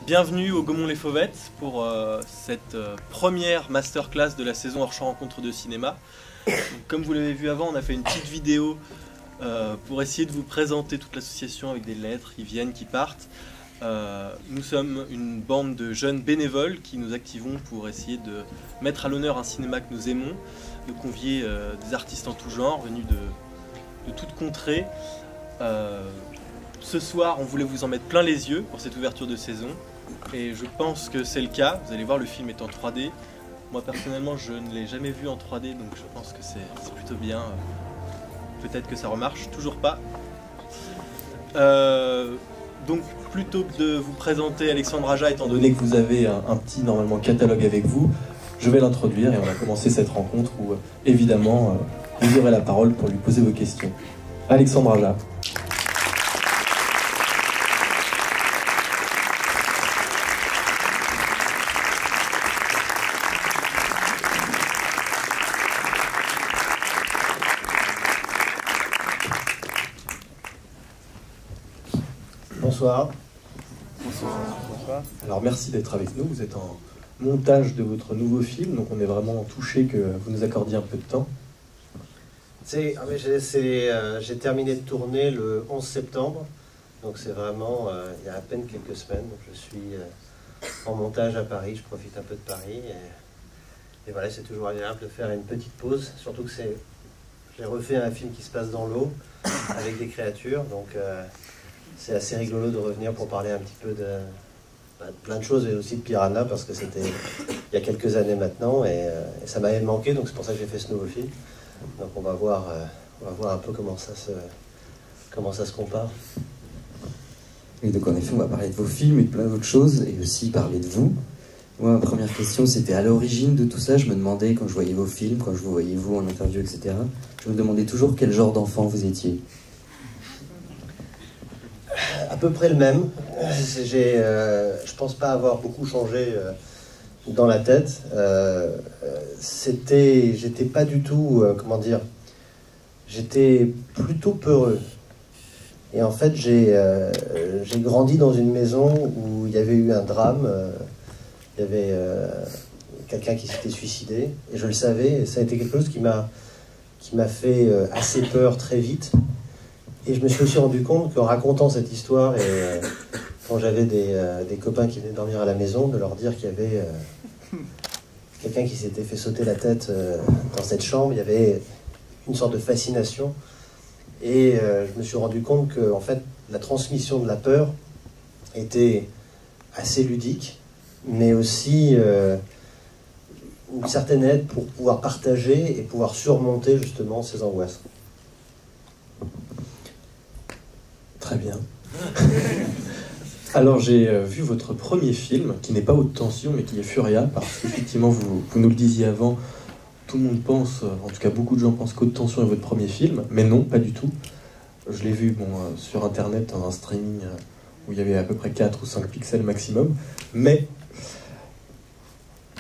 Bienvenue au Gaumont-les-Fauvettes pour cette première masterclass de la saison Hors-Champ Rencontre de cinéma. Donc, comme vous l'avez vu avant, on a fait une petite vidéo pour essayer de vous présenter toute l'association avec des lettres qui viennent, qui partent. Nous sommes une bande de jeunes bénévoles qui nous activons pour essayer de mettre à l'honneur un cinéma que nous aimons, de convier des artistes en tout genre, venus de toute contrée. Ce soir, on voulait vous en mettre plein les yeux pour cette ouverture de saison. Et je pense que c'est le cas. Vous allez voir, le film est en 3D. Moi, personnellement, je ne l'ai jamais vu en 3D, donc je pense que c'est plutôt bien. Peut-être que ça remarche, toujours pas. Donc, plutôt que de vous présenter Alexandre Aja, étant donné que vous avez un petit, normalement, catalogue avec vous, je vais l'introduire et on va commencer cette rencontre où, évidemment, vous aurez la parole pour lui poser vos questions. Alexandre Aja. Bonsoir. Bonsoir. Alors merci d'être avec nous, vous êtes en montage de votre nouveau film, donc on est vraiment touché que vous nous accordiez un peu de temps. J'ai terminé de tourner le 11 septembre, donc c'est vraiment il y a à peine quelques semaines. Donc je suis en montage à Paris, je profite un peu de Paris, et voilà, c'est toujours agréable de faire une petite pause, surtout que j'ai refait un film qui se passe dans l'eau, avec des créatures, donc c'est assez rigolo de revenir pour parler un petit peu de plein de choses, et aussi de Piranha, parce que c'était il y a quelques années maintenant, et ça m'avait manqué, donc c'est pour ça que j'ai fait ce nouveau film. Donc on va voir un peu comment ça se compare. Et donc en effet, on va parler de vos films et de plein d'autres choses, et aussi parler de vous. Moi, ma première question, c'était à l'origine de tout ça. Je me demandais, quand je voyais vos films, quand je vous voyais vous en interview, etc., je me demandais toujours quel genre d'enfant vous étiez. À peu près le même. Je pense pas avoir beaucoup changé dans la tête. J'étais pas du tout, j'étais plutôt peureux. Et en fait, j'ai grandi dans une maison où il y avait eu un drame. Il y avait quelqu'un qui s'était suicidé, et je le savais. Et ça a été quelque chose qui m'a fait assez peur très vite. Et je me suis aussi rendu compte qu'en racontant cette histoire, et quand j'avais des copains qui venaient dormir à la maison, de leur dire qu'il y avait quelqu'un qui s'était fait sauter la tête dans cette chambre, il y avait une sorte de fascination. Et je me suis rendu compte que en fait, la transmission de la peur était assez ludique, mais aussi une certaine aide pour pouvoir partager et pouvoir surmonter justement ces angoisses. Très bien. Alors j'ai vu votre premier film, qui n'est pas Haute Tension, mais qui est Furia, parce qu'effectivement, vous nous le disiez avant, tout le monde pense, en tout cas beaucoup de gens pensent qu'Haute Tension est votre premier film, mais non, pas du tout. Je l'ai vu sur internet, dans un streaming où il y avait à peu près 4 ou 5 pixels maximum, mais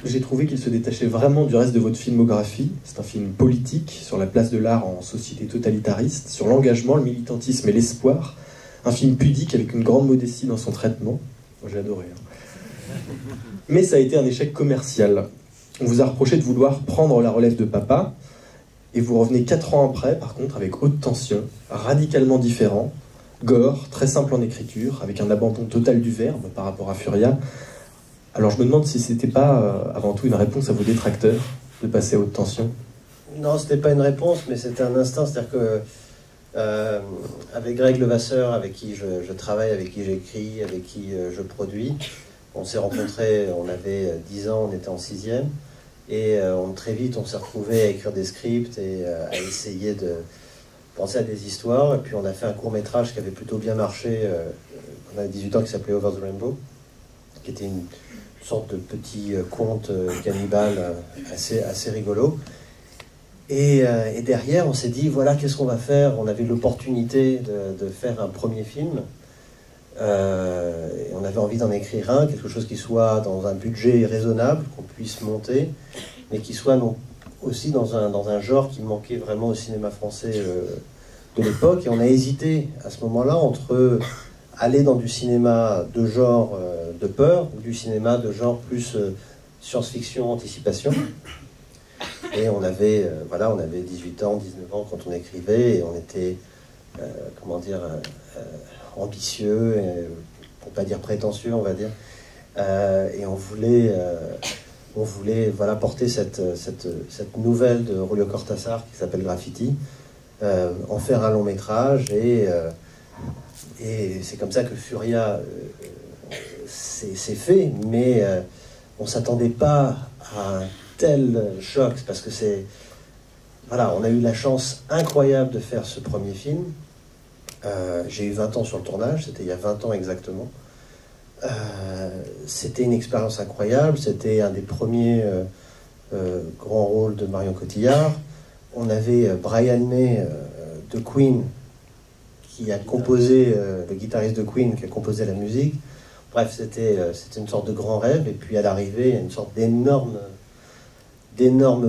j'ai trouvé qu'il se détachait vraiment du reste de votre filmographie. C'est un film politique, sur la place de l'art en société totalitariste, sur l'engagement, le militantisme et l'espoir. Un film pudique avec une grande modestie dans son traitement. Moi, j'ai adoré. Mais ça a été un échec commercial. On vous a reproché de vouloir prendre la relève de papa, et vous revenez 4 ans après, par contre, avec Haute Tension, radicalement différent, gore, très simple en écriture, avec un abandon total du verbe par rapport à Furia. Alors je me demande si c'était pas, avant tout, une réponse à vos détracteurs, de passer à Haute Tension. Non, c'était pas une réponse, mais c'était un instinct, c'est-à-dire que avec Greg Levasseur, avec qui je travaille, avec qui j'écris, avec qui je produis, on s'est rencontrés, on avait 10 ans, on était en 6e, et très vite on s'est retrouvés à écrire des scripts et à essayer de penser à des histoires, et puis on a fait un court-métrage qui avait plutôt bien marché, on avait 18 ans, qui s'appelait Over the Rainbow, qui était une sorte de petit conte cannibale assez rigolo. Et derrière, on s'est dit, voilà, qu'est-ce qu'on va faire? On avait l'opportunité de faire un premier film. Et on avait envie d'en écrire un, quelque chose qui soit dans un budget raisonnable, qu'on puisse monter, mais qui soit aussi dans un genre qui manquait vraiment au cinéma français de l'époque. Et on a hésité à ce moment-là entre aller dans du cinéma de genre de peur, ou du cinéma de genre plus science-fiction, anticipation. Et on avait, voilà, on avait 18 ans, 19 ans quand on écrivait, et on était, comment dire, ambitieux, et, pour pas dire prétentieux, on va dire. Et on voulait voilà, porter cette nouvelle de Julio Cortázar qui s'appelle Graffiti, en faire un long métrage, et c'est comme ça que Furia s'est fait, mais on ne s'attendait pas à un tel choc, parce que voilà, on a eu la chance incroyable de faire ce premier film. J'ai eu 20 ans sur le tournage, c'était il y a 20 ans exactement. C'était une expérience incroyable, c'était un des premiers grands rôles de Marion Cotillard. On avait Brian May de Queen, qui a composé, le guitariste de Queen, qui a composé la musique. Bref, c'était une sorte de grand rêve, et puis à l'arrivée, il y a une sorte d'énorme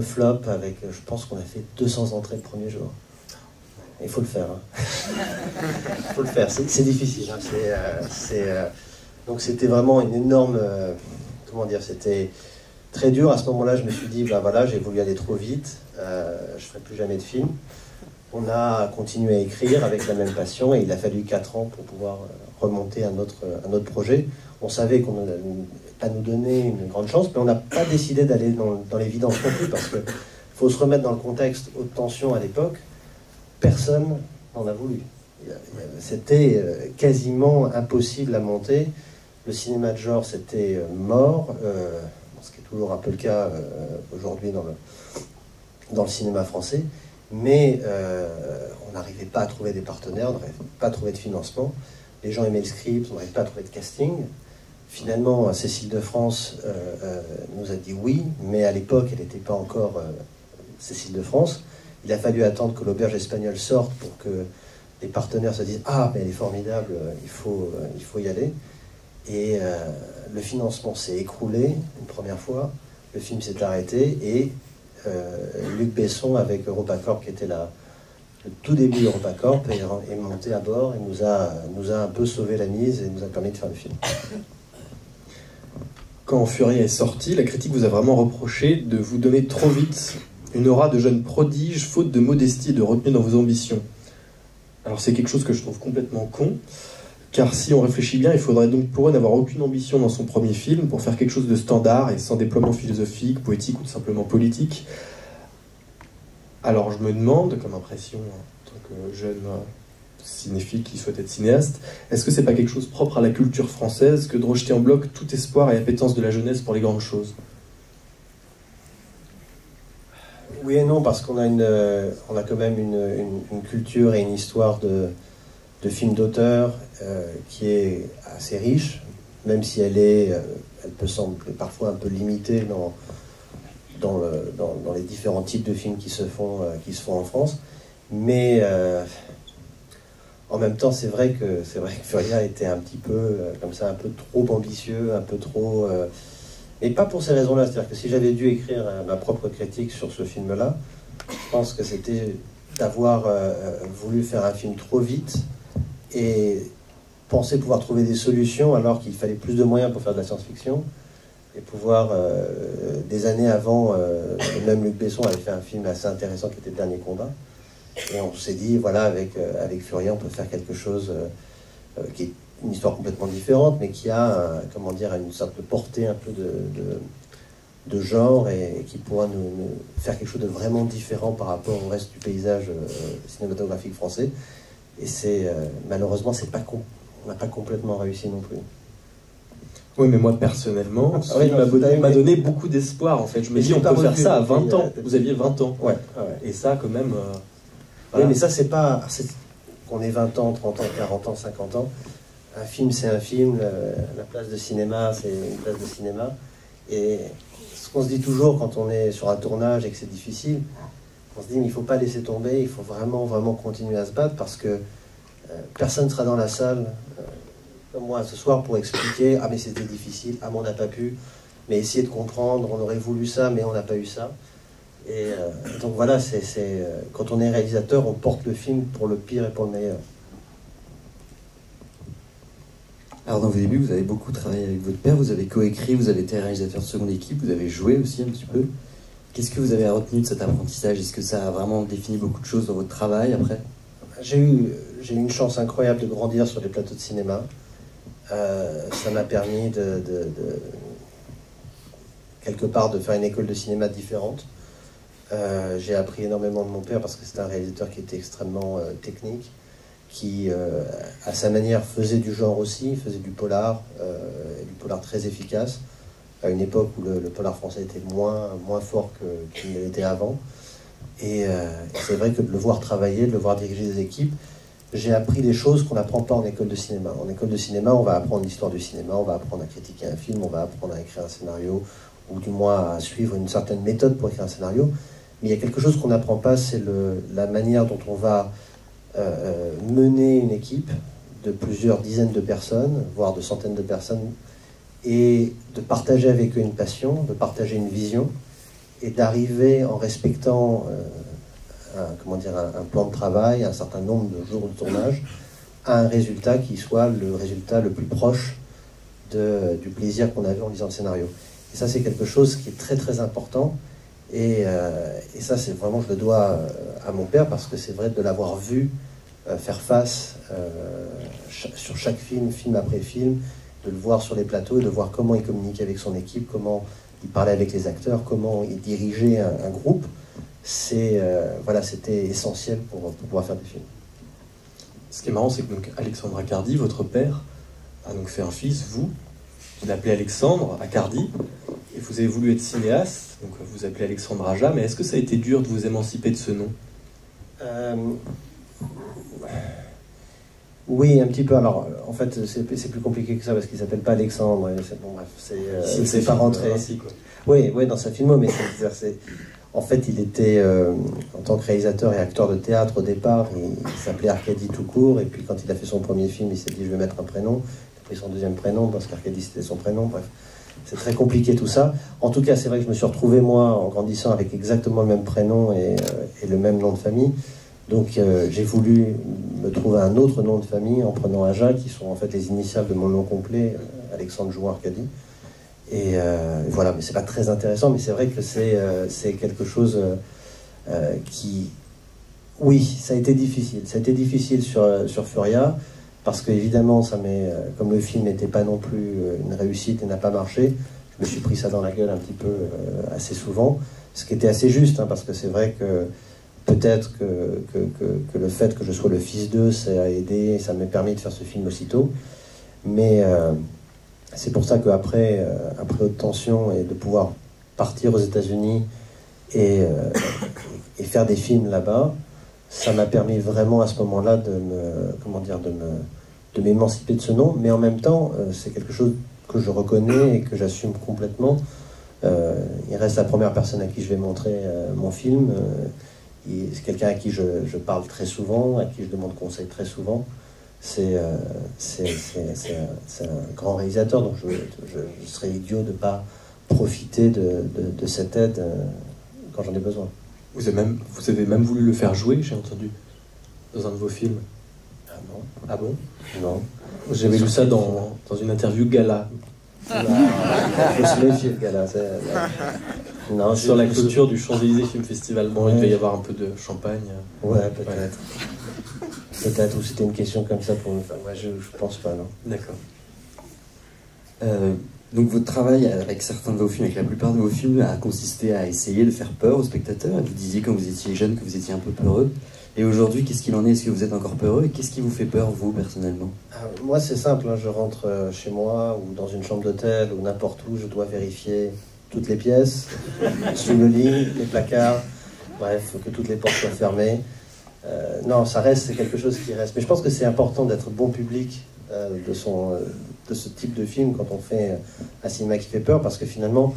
flop, avec, je pense qu'on a fait 200 entrées le premier jour. Il faut le faire. Hein. Il faut le faire, c'est difficile. Hein. Donc c'était vraiment une énorme... comment dire, c'était très dur. À ce moment-là, je me suis dit, bah voilà, j'ai voulu aller trop vite, je ne ferai plus jamais de film. On a continué à écrire avec la même passion, et il a fallu 4 ans pour pouvoir remonter un autre projet. On savait qu'on n'allait pas nous donner une grande chance, mais on n'a pas décidé d'aller dans l'évidence non plus, parce qu'il faut se remettre dans le contexte haute tension à l'époque. Personne n'en a voulu. C'était quasiment impossible à monter. Le cinéma de genre, c'était mort, ce qui est toujours un peu le cas aujourd'hui dans le cinéma français. Mais on n'arrivait pas à trouver des partenaires, on n'arrivait pas à trouver de financement. Les gens aimaient le script, on n'arrivait pas à trouver de casting. Finalement, Cécile de France nous a dit oui, mais à l'époque, elle n'était pas encore Cécile de France. Il a fallu attendre que l'auberge espagnole sorte pour que les partenaires se disent « Ah, mais elle est formidable, il faut y aller ». Et le financement s'est écroulé une première fois, le film s'est arrêté, et Luc Besson, avec EuropaCorp, qui était là, le tout début d'EuropaCorp, est monté à bord et nous a un peu sauvé la mise et nous a permis de faire le film. Quand Furia est sorti, la critique vous a vraiment reproché de vous donner trop vite une aura de jeune prodige, faute de modestie et de retenue dans vos ambitions. Alors c'est quelque chose que je trouve complètement con, car si on réfléchit bien, il faudrait donc pour eux n'avoir aucune ambition dans son premier film pour faire quelque chose de standard et sans déploiement philosophique, poétique ou tout simplement politique. Alors je me demande, comme impression en tant que jeune cinéphile qui souhaite être cinéaste, est-ce que c'est pas quelque chose propre à la culture française que de rejeter en bloc tout espoir et appétence de la jeunesse pour les grandes choses? Oui et non, parce qu'on a quand même une culture et une histoire de films d'auteur qui est assez riche, même si elle peut sembler parfois un peu limitée dans les différents types de films qui se font en France. Mais en même temps, c'est vrai que Furia était un petit peu comme ça, un peu trop ambitieux, un peu trop... Et pas pour ces raisons-là, c'est-à-dire que si j'avais dû écrire ma propre critique sur ce film-là, je pense que c'était d'avoir voulu faire un film trop vite et penser pouvoir trouver des solutions alors qu'il fallait plus de moyens pour faire de la science-fiction, et pouvoir, des années avant, même Luc Besson avait fait un film assez intéressant qui était Le Dernier Combat, et on s'est dit, voilà, avec Furia, on peut faire quelque chose qui est une histoire complètement différente, mais qui a, comment dire, une sorte de portée un peu de genre, et qui pourra nous faire quelque chose de vraiment différent par rapport au reste du paysage cinématographique français. Et malheureusement, on n'a pas complètement réussi non plus. Oui, mais moi, personnellement, ce film m'a donné beaucoup d'espoir, en fait. Je me dis, on peut faire ça à 20 ans. Vous aviez 20 ans. Ouais. Et ça, quand même... Voilà. Oui, mais ça, c'est pas... qu'on ait 20 ans, 30 ans, 40 ans, 50 ans. Un film, c'est un film. La place de cinéma, c'est une place de cinéma. Et ce qu'on se dit toujours quand on est sur un tournage et que c'est difficile, on se dit, mais il ne faut pas laisser tomber, il faut vraiment, vraiment continuer à se battre, parce que personne ne sera dans la salle... comme moi ce soir pour expliquer, ah mais c'était difficile, ah mais on n'a pas pu, mais essayer de comprendre, on aurait voulu ça mais on n'a pas eu ça. Et donc voilà, quand on est réalisateur, on porte le film pour le pire et pour le meilleur. Alors dans vos débuts, vous avez beaucoup travaillé avec votre père, vous avez coécrit, vous avez été réalisateur de seconde équipe, vous avez joué aussi un petit peu. Qu'est-ce que vous avez retenu de cet apprentissage? Est-ce que ça a vraiment défini beaucoup de choses dans votre travail après? J'ai eu une chance incroyable de grandir sur les plateaux de cinéma. Ça m'a permis quelque part de faire une école de cinéma différente. J'ai appris énormément de mon père parce que c'était un réalisateur qui était extrêmement technique, qui à sa manière faisait du genre aussi, faisait du polar, et du polar très efficace, à une époque où le polar français était moins fort qu'il ne l'était avant. Et c'est vrai que de le voir travailler, de le voir diriger des équipes, j'ai appris des choses qu'on n'apprend pas en école de cinéma. En école de cinéma, on va apprendre l'histoire du cinéma, on va apprendre à critiquer un film, on va apprendre à écrire un scénario, ou du moins à suivre une certaine méthode pour écrire un scénario. Mais il y a quelque chose qu'on n'apprend pas, c'est la manière dont on va mener une équipe de plusieurs dizaines de personnes, voire de centaines de personnes, et de partager avec eux une passion, de partager une vision, et d'arriver en respectant un plan de travail, un certain nombre de jours de tournage, à un résultat qui soit le résultat le plus proche du plaisir qu'on avait en lisant le scénario. Et ça, c'est quelque chose qui est très très important. Et ça, c'est vraiment, je le dois à mon père, parce que c'est vrai de l'avoir vu faire face sur chaque film, film après film, de le voir sur les plateaux, de voir comment il communiquait avec son équipe, comment il parlait avec les acteurs, comment il dirigeait un groupe. Voilà, c'était essentiel pour pouvoir faire des films. Ce qui est marrant, c'est que donc, Alexandre Accardi, votre père, a donc fait un fils, vous l'appelez Alexandre Accardi, et vous avez voulu être cinéaste, donc vous appelez Alexandre Aja, mais est-ce que ça a été dur de vous émanciper de ce nom? Oui, un petit peu. Alors, en fait, c'est plus compliqué que ça, parce qu'il s'appelle pas Alexandre. Bon, bref, c'est pas rentré. Oui, dans sa filmo, mais en fait, il était, en tant que réalisateur et acteur de théâtre au départ, il s'appelait Arcadie tout court, et puis quand il a fait son premier film, il s'est dit, je vais mettre un prénom. Il a pris son deuxième prénom, parce qu'Arcadie, c'était son prénom, bref. C'est très compliqué tout ça. En tout cas, c'est vrai que je me suis retrouvé, moi, en grandissant, avec exactement le même prénom et le même nom de famille. Donc j'ai voulu me trouver un autre nom de famille en prenant Aja, qui sont en fait les initiales de mon nom complet, Alexandre Jouan Arcadie. Et voilà, mais c'est pas très intéressant, mais c'est vrai que c'est quelque chose qui... Oui, ça a été difficile. Ça a été difficile sur Furia, parce qu'évidemment, comme le film n'était pas non plus une réussite et n'a pas marché, je me suis pris ça dans la gueule un petit peu assez souvent, ce qui était assez juste, hein, parce que c'est vrai que peut-être que le fait que je sois le fils d'eux, ça a aidé, ça m'a permis de faire ce film aussitôt. Mais c'est pour ça qu'après haute tension et de pouvoir partir aux États-Unis et faire des films là-bas, ça m'a permis vraiment à ce moment-là de m'émanciper de ce nom. Mais en même temps, c'est quelque chose que je reconnais et que j'assume complètement. Il reste la première personne à qui je vais montrer mon film. C'est quelqu'un à qui je parle très souvent, à qui je demande conseil très souvent. C'est un grand réalisateur, donc je serais idiot de ne pas profiter de cette aide quand j'en ai besoin. Vous avez même voulu le faire jouer, j'ai entendu, dans un de vos films. Ah non. Ah bon? Non. J'avais lu ça dans une interview gala. Je me suis méfié, le gars-là. Non, sur la clôture du Champs-Élysées Film Festival. Bon, ouais. Il devait y avoir un peu de champagne. Ouais, peut-être. Ouais. Peut-être, ou c'était une question comme ça pour une femme. Ouais, je pense pas, non. D'accord. Donc votre travail avec certains de vos films, avec la plupart de vos films, a consisté à essayer de faire peur aux spectateurs. Vous disiez quand vous étiez jeune que vous étiez un peu peureux. Et aujourd'hui, qu'est-ce qu'il en est? Est-ce que vous êtes encore peureux? Et qu'est-ce qui vous fait peur, vous, personnellement? Moi, c'est simple. Hein. Je rentre chez moi ou dans une chambre d'hôtel ou n'importe où. Je dois vérifier toutes les pièces, sous le lit, les placards. Bref, il faut que toutes les portes soient fermées. Non, ça reste, c'est quelque chose qui reste. Mais je pense que c'est important d'être bon public de ce type de film quand on fait un cinéma qui fait peur, parce que finalement,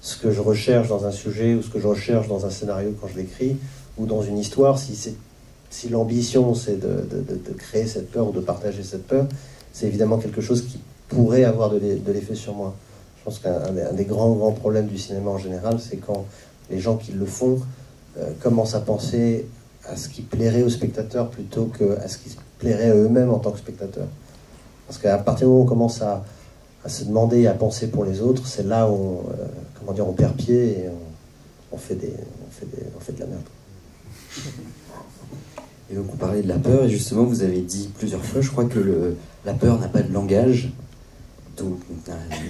ce que je recherche dans un sujet ou ce que je recherche dans un scénario quand je l'écris ou dans une histoire, si l'ambition c'est de créer cette peur ou de partager cette peur, c'est évidemment quelque chose qui pourrait avoir de l'effet sur moi. Je pense qu'un des grands problèmes du cinéma en général, c'est quand les gens qui le font commencent à penser à ce qui plairait aux spectateurs plutôt qu'à ce qui plairait à eux-mêmes en tant que spectateurs. Parce qu'à partir du moment où on commence à se demander et à penser pour les autres, c'est là où on perd pied et on fait de la merde. Et donc on parlait de la peur, et justement vous avez dit plusieurs fois, je crois que la peur n'a pas de langage, donc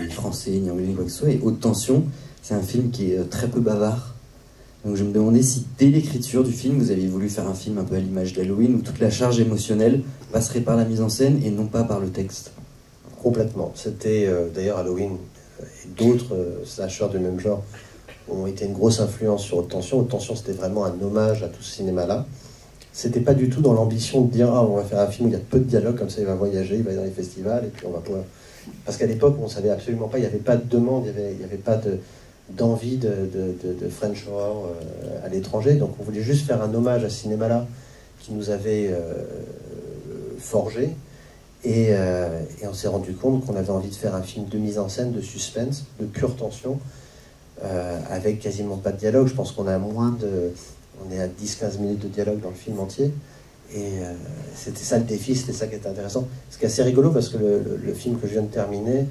ni français, ni anglais, ni quoi que ce soit, et Haute Tension, c'est un film qui est très peu bavard. Donc je me demandais si dès l'écriture du film, vous aviez voulu faire un film un peu à l'image d'Halloween, où toute la charge émotionnelle passerait par la mise en scène et non pas par le texte. Complètement. C'était d'ailleurs Halloween et d'autres slashers du même genre ont été une grosse influence sur Haute Tension. Haute Tension, c'était vraiment un hommage à tout ce cinéma-là. C'était pas du tout dans l'ambition de dire on va faire un film où il y a peu de dialogue, comme ça il va voyager, il va aller dans les festivals, et puis on va pouvoir... Parce qu'à l'époque, on savait absolument pas, il n'y avait pas de demande, il n'y avait pas d'envie de French horror à l'étranger. Donc on voulait juste faire un hommage à ce cinéma-là qui nous avait forgé. Et on s'est rendu compte qu'on avait envie de faire un film de mise en scène, de suspense, de pure tension, avec quasiment pas de dialogue. Je pense qu'on a on est à 10-15 minutes de dialogue dans le film entier. Et c'était ça le défi, c'était ça qui était intéressant. Ce qui est assez rigolo parce que le film que je viens de terminer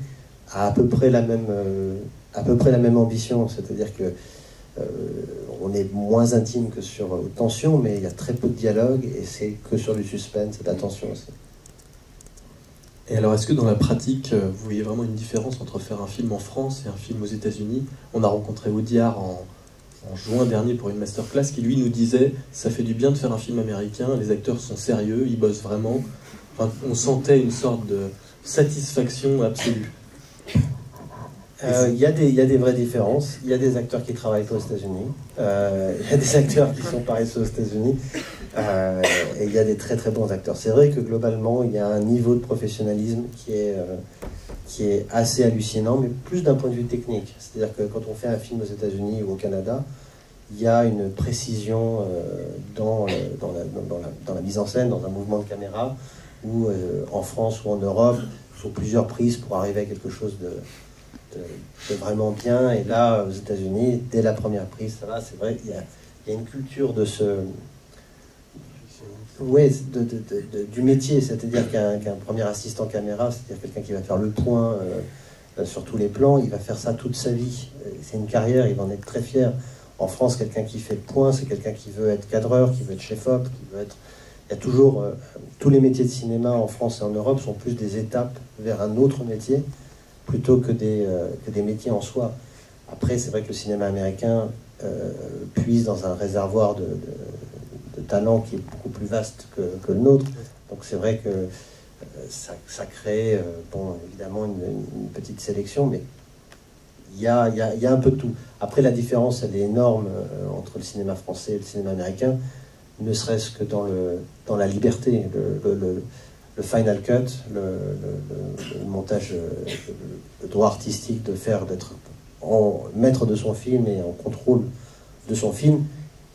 a à peu près la même ambition. C'est-à-dire que on est moins intime que sur Haute Tension, mais il y a très peu de dialogue et c'est que sur du suspense et de la tension aussi. Et alors, est-ce que dans la pratique, vous voyez vraiment une différence entre faire un film en France et un film aux États-Unis? On a rencontré Audiard en juin dernier pour une masterclass qui, lui, nous disait « ça fait du bien de faire un film américain, les acteurs sont sérieux, ils bossent vraiment ». Enfin, on sentait une sorte de satisfaction absolue. Il y a des vraies différences. Il y a des acteurs qui travaillent pas aux États-Unis. Il y a des acteurs qui sont paresseux aux États-Unis. Et il y a des très très bons acteurs. C'est vrai que globalement, il y a un niveau de professionnalisme qui est assez hallucinant, mais plus d'un point de vue technique. C'est-à-dire que quand on fait un film aux États-Unis ou au Canada, il y a une précision dans la mise en scène, dans un mouvement de caméra, où en France ou en Europe, il faut plusieurs prises pour arriver à quelque chose de vraiment bien. Et là, aux États-Unis, dès la première prise, ça va, c'est vrai, il y a une culture de ce... Ouais, du métier, c'est-à-dire qu'un premier assistant caméra, c'est-à-dire quelqu'un qui va faire le point sur tous les plans, il va faire ça toute sa vie. C'est une carrière, il va en être très fier. En France, quelqu'un qui fait le point, c'est quelqu'un qui veut être cadreur, qui veut être chef-op, qui veut être... Il y a toujours... tous les métiers de cinéma en France et en Europe sont plus des étapes vers un autre métier, plutôt que des métiers en soi. Après, c'est vrai que le cinéma américain puise dans un réservoir de talent qui est beaucoup plus vaste que le nôtre. Donc c'est vrai que ça crée, évidemment, une petite sélection, mais il y a un peu de tout. Après, la différence, elle est énorme entre le cinéma français et le cinéma américain, ne serait-ce que dans la liberté, le final cut, le montage, le droit artistique d'être maître de son film et en contrôle de son film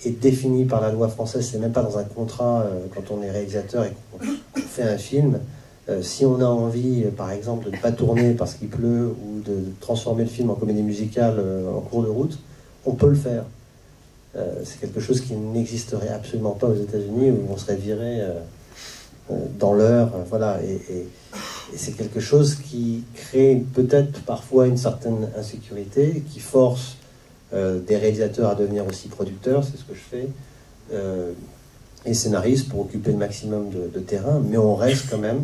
est défini par la loi française. C'est même pas dans un contrat quand on est réalisateur et qu'on fait un film. Si on a envie, par exemple, de ne pas tourner parce qu'il pleut ou de transformer le film en comédie musicale en cours de route, on peut le faire. C'est quelque chose qui n'existerait absolument pas aux États-Unis, où on serait viré dans l'heure, voilà. Et c'est quelque chose qui crée peut-être parfois une certaine insécurité, qui force des réalisateurs à devenir aussi producteurs, c'est ce que je fais, et scénaristes pour occuper le maximum de terrain, mais on reste quand même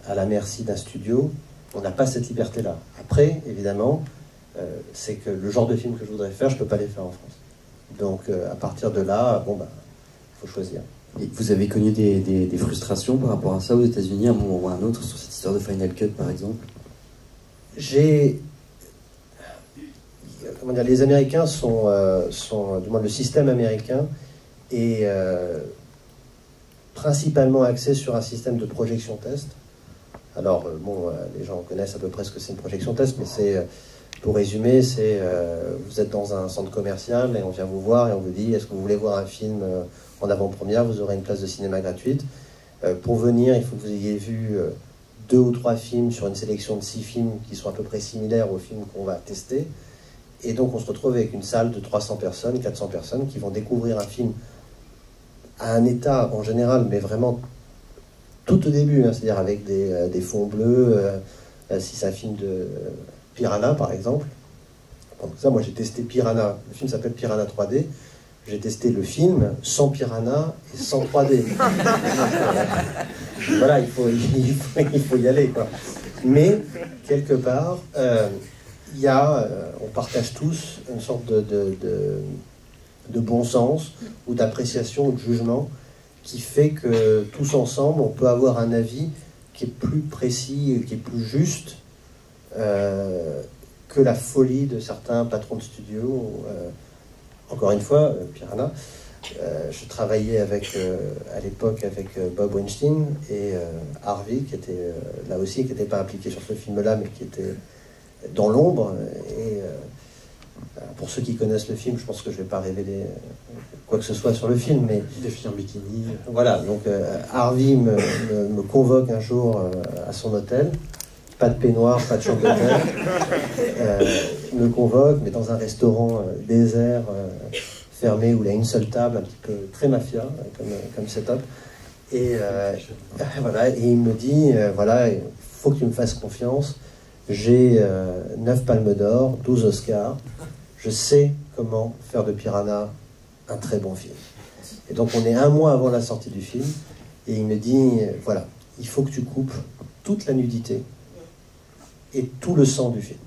à la merci d'un studio. On n'a pas cette liberté-là. Après, évidemment, c'est que le genre de film que je voudrais faire, je ne peux pas les faire en France. Donc, à partir de là, il faut choisir. Et vous avez connu des frustrations par rapport à ça aux États-Unis, à un moment ou à un autre, sur cette histoire de Final Cut, par exemple? Les Américains sont, du moins le système américain est principalement axé sur un système de projection test. Alors, les gens connaissent à peu près ce que c'est une projection test, mais c'est, pour résumer, vous êtes dans un centre commercial et on vient vous voir et on vous dit, est-ce que vous voulez voir un film en avant-première? Vous aurez une place de cinéma gratuite. Pour venir, il faut que vous ayez vu 2 ou 3 films sur une sélection de 6 films qui sont à peu près similaires aux films qu'on va tester. Et donc on se retrouve avec une salle de 300 personnes, 400 personnes qui vont découvrir un film à un état en général, mais vraiment tout au début, hein, c'est-à-dire avec des fonds bleus, si c'est un film de Piranha par exemple. Donc ça, moi j'ai testé Piranha, le film s'appelle Piranha 3D, j'ai testé le film sans Piranha et sans 3D. Voilà, il faut y aller, quoi. Mais, quelque part, on partage tous une sorte de bon sens ou d'appréciation ou de jugement qui fait que tous ensemble, on peut avoir un avis qui est plus précis, qui est plus juste que la folie de certains patrons de studio. Encore une fois, Piranha, je travaillais à l'époque avec Bob Weinstein et Harvey, qui était là aussi, qui n'était pas impliqué sur ce film-là, mais qui était dans l'ombre. Et pour ceux qui connaissent le film, je pense que je ne vais pas révéler quoi que ce soit sur le film, mais des filles en bikini. Voilà, donc Harvey me convoque un jour à son hôtel. Pas de peignoir, pas de chambre d'hôtel. Me convoque, mais dans un restaurant désert, fermé, où il y a une seule table, un petit peu très mafia, comme setup. Et voilà, et il me dit, voilà, il faut que tu me fasses confiance. J'ai 9 palmes d'or, 12 Oscars. Je sais comment faire de Piranha un très bon film. Et donc on est 1 mois avant la sortie du film, et il me dit, voilà, il faut que tu coupes toute la nudité et tout le sang du film.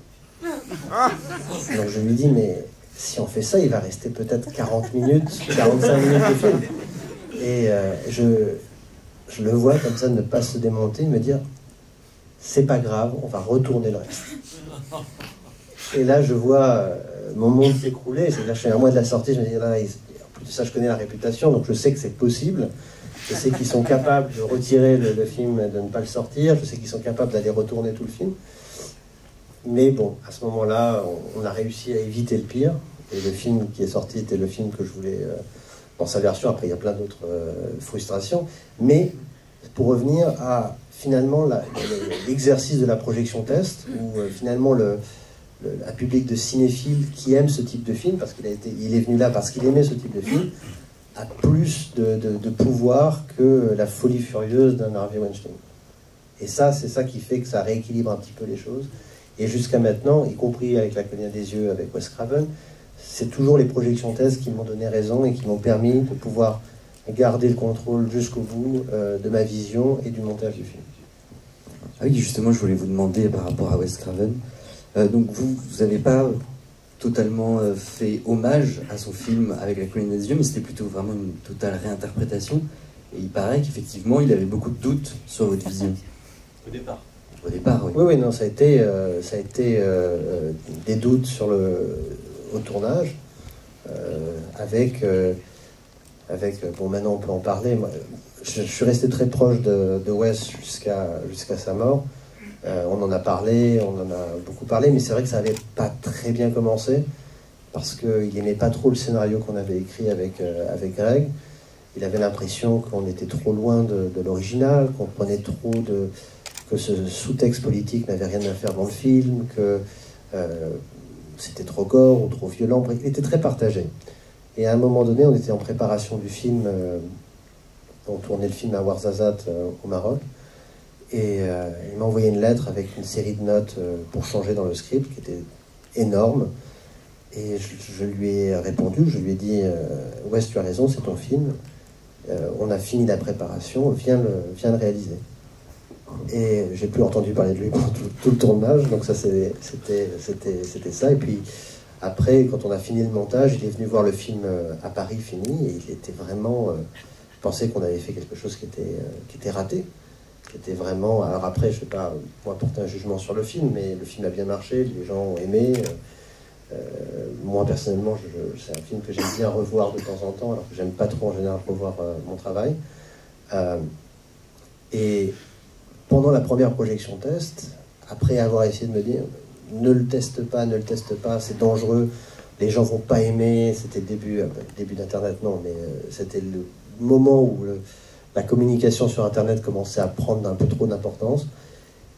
Donc je lui dis, mais si on fait ça, il va rester peut-être 40 minutes, 45 minutes de film. Et je le vois comme ça ne pas se démonter, me dire, c'est pas grave, on va retourner le reste. Et là, je vois mon monde s'écrouler. C'est-à-dire, je suis 1 mois de la sortie, je me dis, là, en plus de ça, je connais la réputation, donc je sais que c'est possible. Je sais qu'ils sont capables de retirer le film, de ne pas le sortir. Je sais qu'ils sont capables d'aller retourner tout le film. Mais bon, à ce moment-là, on a réussi à éviter le pire. Et le film qui est sorti était le film que je voulais, dans sa version. Après, il y a plein d'autres frustrations. Mais pour revenir à, finalement, l'exercice de la projection test, où finalement, un public de cinéphiles qui aime ce type de film, parce qu'il est venu là parce qu'il aimait ce type de film, a plus de pouvoir que la folie furieuse d'un Harvey Weinstein. Et ça, c'est ça qui fait que ça rééquilibre un petit peu les choses. Et jusqu'à maintenant, y compris avec La Colline des Yeux, avec Wes Craven, c'est toujours les projections tests qui m'ont donné raison et qui m'ont permis de pouvoir garder le contrôle jusqu'au bout de ma vision et du montage du film. Ah oui, justement, je voulais vous demander par rapport à Wes Craven. Donc vous n'avez pas totalement fait hommage à son film avec La Colline des Yeux, mais c'était plutôt vraiment une totale réinterprétation. Et il paraît qu'effectivement, il avait beaucoup de doutes sur votre vision. Au départ. Au départ, oui. Oui, non, ça a été des doutes au tournage, avec bon, maintenant on peut en parler. Moi, je suis resté très proche de Wes jusqu'à sa mort. On en a parlé, on en a beaucoup parlé, mais c'est vrai que ça n'avait pas très bien commencé, parce qu'il n'aimait pas trop le scénario qu'on avait écrit avec Greg. Il avait l'impression qu'on était trop loin de l'original, qu'on prenait trop que ce sous-texte politique n'avait rien à faire dans le film, que c'était trop gore ou trop violent. Il était très partagé. Et à un moment donné, on était en préparation du film, on tournait le film à Ouarzazate au Maroc, et il m'a envoyé une lettre avec une série de notes pour changer dans le script, qui était énorme. Et je lui ai répondu, je lui ai dit, Wes, tu as raison, c'est ton film, on a fini la préparation, viens le réaliser. Et j'ai plus entendu parler de lui pendant tout le tournage, donc ça c'était ça. Et puis après, quand on a fini le montage, il est venu voir le film à Paris fini, et il était vraiment, je pensais qu'on avait fait quelque chose qui était raté, qui était vraiment. Alors après, je ne vais pas moi porter un jugement sur le film, mais le film a bien marché, les gens ont aimé. Moi personnellement, c'est un film que j'aime bien revoir de temps en temps, alors que j'aime pas trop en général revoir mon travail. Et pendant la première projection test, après avoir essayé de me dire ne le teste pas, c'est dangereux, les gens vont pas aimer, c'était le début d'Internet, non, mais c'était le moment où la communication sur Internet commençait à prendre un peu trop d'importance,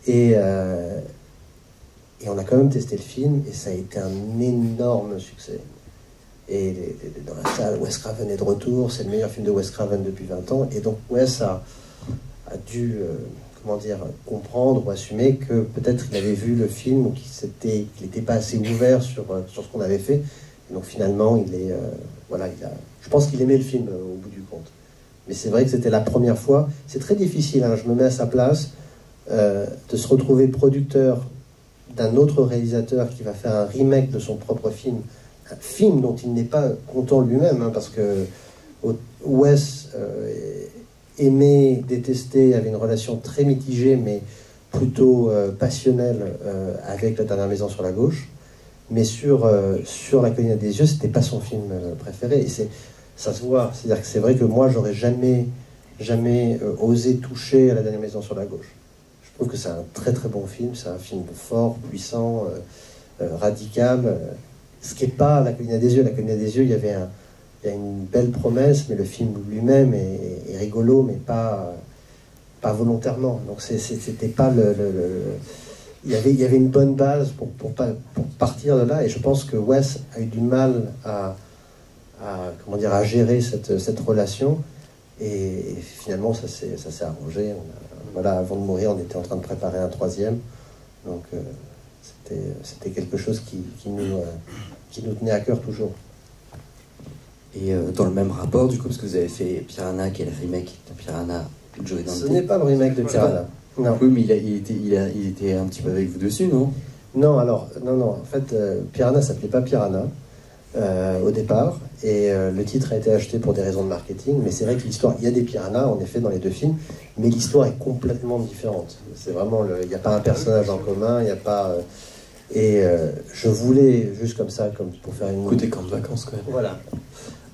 et on a quand même testé le film, et ça a été un énorme succès. Et dans la salle, Wes Craven est de retour, c'est le meilleur film de Wes Craven depuis 20 ans, et donc Wes a a dû comment dire, comprendre ou assumer que peut-être il avait vu le film ou qu'il n'était pas assez ouvert sur ce qu'on avait fait. Et donc finalement, voilà, je pense qu'il aimait le film au bout du compte. Mais c'est vrai que c'était la première fois. C'est très difficile, hein, je me mets à sa place, de se retrouver producteur d'un autre réalisateur qui va faire un remake de son propre film, un film dont il n'est pas content lui-même, hein, parce que Wes aimait, détestait, avait une relation très mitigée, mais plutôt passionnelle avec La Dernière Maison sur la Gauche. Mais sur La Colline des Yeux, c'était pas son film préféré. Et ça se voit. C'est-à-dire que c'est vrai que moi, j'aurais jamais osé toucher à La Dernière Maison sur la Gauche. Je trouve que c'est un très très bon film. C'est un film fort, puissant, radical. Ce qui n'est pas La Colline des Yeux. La Colline des Yeux, il y a une belle promesse, mais le film lui-même est rigolo, mais pas volontairement. Donc c'était pas il y avait une bonne base pour partir de là, et je pense que Wes a eu du mal à gérer cette relation, et finalement ça s'est arrangé. Voilà, avant de mourir, on était en train de préparer un troisième, donc c'était quelque chose qui nous tenait à cœur toujours. Et dans le même rapport, du coup, parce que vous avez fait Piranha, qui est le remake de Piranha de Joe Dante. Ce n'est pas le remake de Piranha. Non. Oui, mais il était un petit peu avec vous dessus, non? Non, en fait, Piranha s'appelait pas Piranha au départ, et le titre a été acheté pour des raisons de marketing, mais c'est vrai que l'histoire, il y a des piranhas en effet dans les deux films, mais l'histoire est complètement différente. C'est vraiment, il n'y a pas un personnage en commun, il n'y a pas... je voulais, juste comme ça, comme pour faire une... Côté camp de vacances, quand même. Voilà.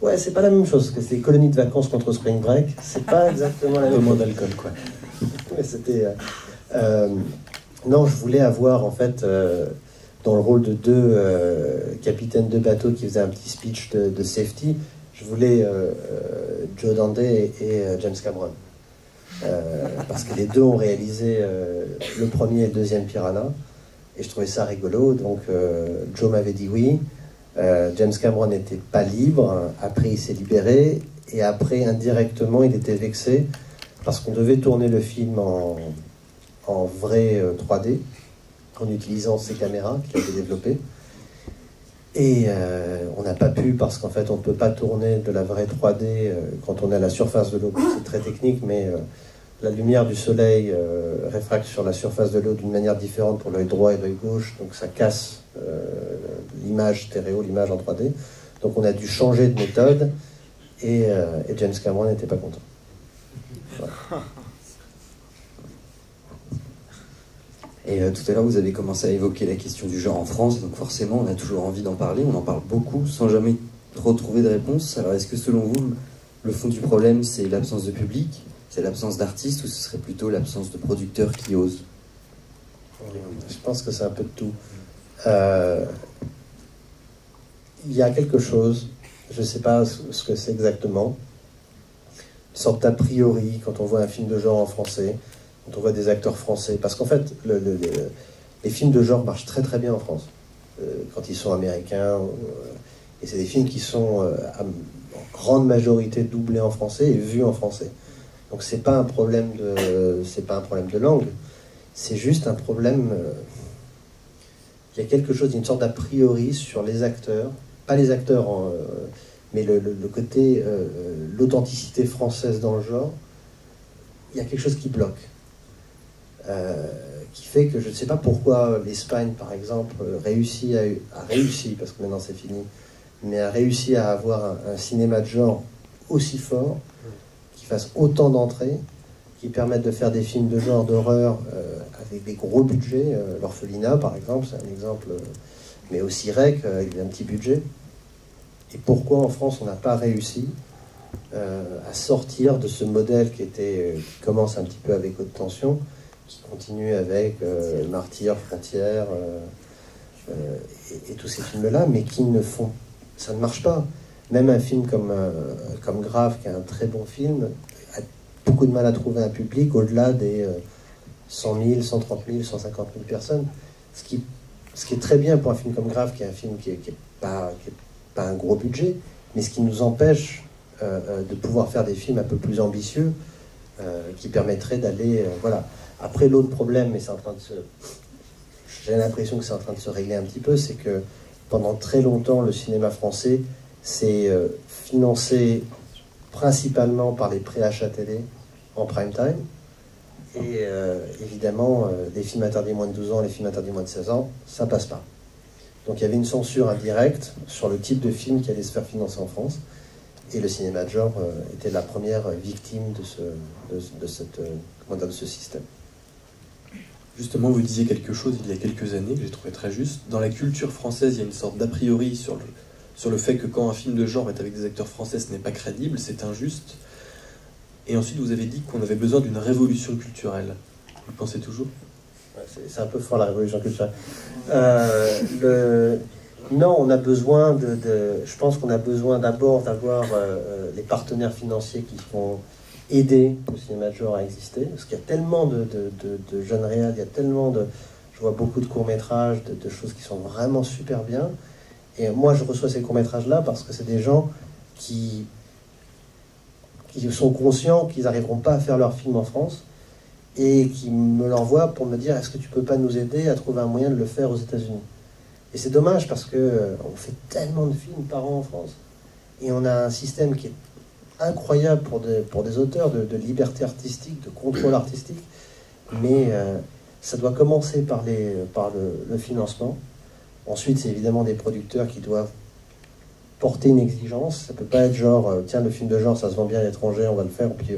Ouais, c'est pas la même chose, que c'est colonie de vacances contre Spring Break, c'est pas exactement la même chose. Moins d'alcool, quoi. Mais c'était... non, je voulais avoir, en fait, dans le rôle de deux capitaines de bateau qui faisaient un petit speech de safety, je voulais Joe Dante et James Cameron. Parce que les deux ont réalisé le premier et le deuxième Piranha, et je trouvais ça rigolo, donc Joe m'avait dit oui. James Cameron n'était pas libre, après il s'est libéré, et après indirectement il était vexé parce qu'on devait tourner le film en vrai 3D en utilisant ces caméras qu'il avait développées, et on n'a pas pu parce qu'en fait on ne peut pas tourner de la vraie 3D quand on est à la surface de l'eau. C'est très technique, mais la lumière du soleil réfracte sur la surface de l'eau d'une manière différente pour l'œil droit et l'œil gauche, donc ça casse l'image stéréo, l'image en 3D. Donc on a dû changer de méthode, et James Cameron n'était pas content. Voilà. Et tout à l'heure, vous avez commencé à évoquer la question du genre en France, donc forcément, on a toujours envie d'en parler, on en parle beaucoup, sans jamais trop trouver de réponse. Alors, est-ce que selon vous, le fond du problème, c'est l'absence de public, c'est l'absence d'artistes, ou ce serait plutôt l'absence de producteurs qui osent? Je pense que c'est un peu de tout. Il y a quelque chose, je ne sais pas ce que c'est exactement, une sorte d'a priori quand on voit un film de genre en français, quand on voit des acteurs français, parce qu'en fait, les films de genre marchent très très bien en France, quand ils sont américains, et c'est des films qui sont en grande majorité doublés en français et vus en français. Donc c'est pas un problème de langue, c'est juste un problème. Il y a quelque chose, une sorte d'a priori sur les acteurs, pas les acteurs, mais le côté, l'authenticité française dans le genre. Il y a quelque chose qui bloque. Qui fait que je ne sais pas pourquoi l'Espagne, par exemple, a réussi, parce que maintenant c'est fini, mais a réussi à avoir un cinéma de genre aussi fort, qui fasse autant d'entrées, qui permettent de faire des films de genre d'horreur avec des gros budgets. L'Orphelinat, par exemple, c'est un exemple, mais aussi Rec, avec un petit budget. Et pourquoi en France on n'a pas réussi à sortir de ce modèle qui commence un petit peu avec Haute Tension, qui continue avec Martyr, Frontière, et tous ces films-là, mais ça ne marche pas. Même un film comme Grave, qui est un très bon film, a beaucoup de mal à trouver un public au-delà des 100 000, 130 000, 150 000 personnes. Ce qui est très bien pour un film comme Grave, qui est un film qui n'est pas un gros budget, mais ce qui nous empêche de pouvoir faire des films un peu plus ambitieux, qui permettrait d'aller... voilà. Après, l'autre problème, mais c'est en train de se... J'ai l'impression que c'est en train de se régler un petit peu, c'est que pendant très longtemps, le cinéma français s'est financé principalement par les pré-achats télé en prime time. Et évidemment, les films interdits moins de 12 ans, les films interdits moins de 16 ans, ça passe pas. Donc il y avait une censure indirecte sur le type de film qui allait se faire financer en France. Et le cinéma de genre était la première victime de ce système. Justement, vous disiez quelque chose il y a quelques années que j'ai trouvé très juste. Dans la culture française, il y a une sorte d'a priori sur le fait que quand un film de genre est avec des acteurs français, ce n'est pas crédible, c'est injuste. Et ensuite, vous avez dit qu'on avait besoin d'une révolution culturelle. Vous le pensez toujours? Ouais, c'est un peu fort, la révolution culturelle. Non, on a besoin je pense qu'on a besoin d'abord d'avoir les partenaires financiers qui vont aider le cinéma de genre à exister. Parce qu'il y a tellement de jeunes réals, il y a tellement de... Je vois beaucoup de courts-métrages, de choses qui sont vraiment super bien. Et moi, je reçois ces courts-métrages-là parce que c'est des gens qui sont conscients qu'ils n'arriveront pas à faire leur film en France et qui me l'envoient pour me dire: est-ce que tu peux pas nous aider à trouver un moyen de le faire aux États-Unis? Et c'est dommage parce que on fait tellement de films par an en France et on a un système qui est incroyable pour des auteurs de liberté artistique, de contrôle artistique, mais ça doit commencer par le financement. Ensuite, c'est évidemment des producteurs qui doivent porter une exigence. Ça peut pas être genre tiens, le film de genre ça se vend bien à l'étranger, on va le faire, puis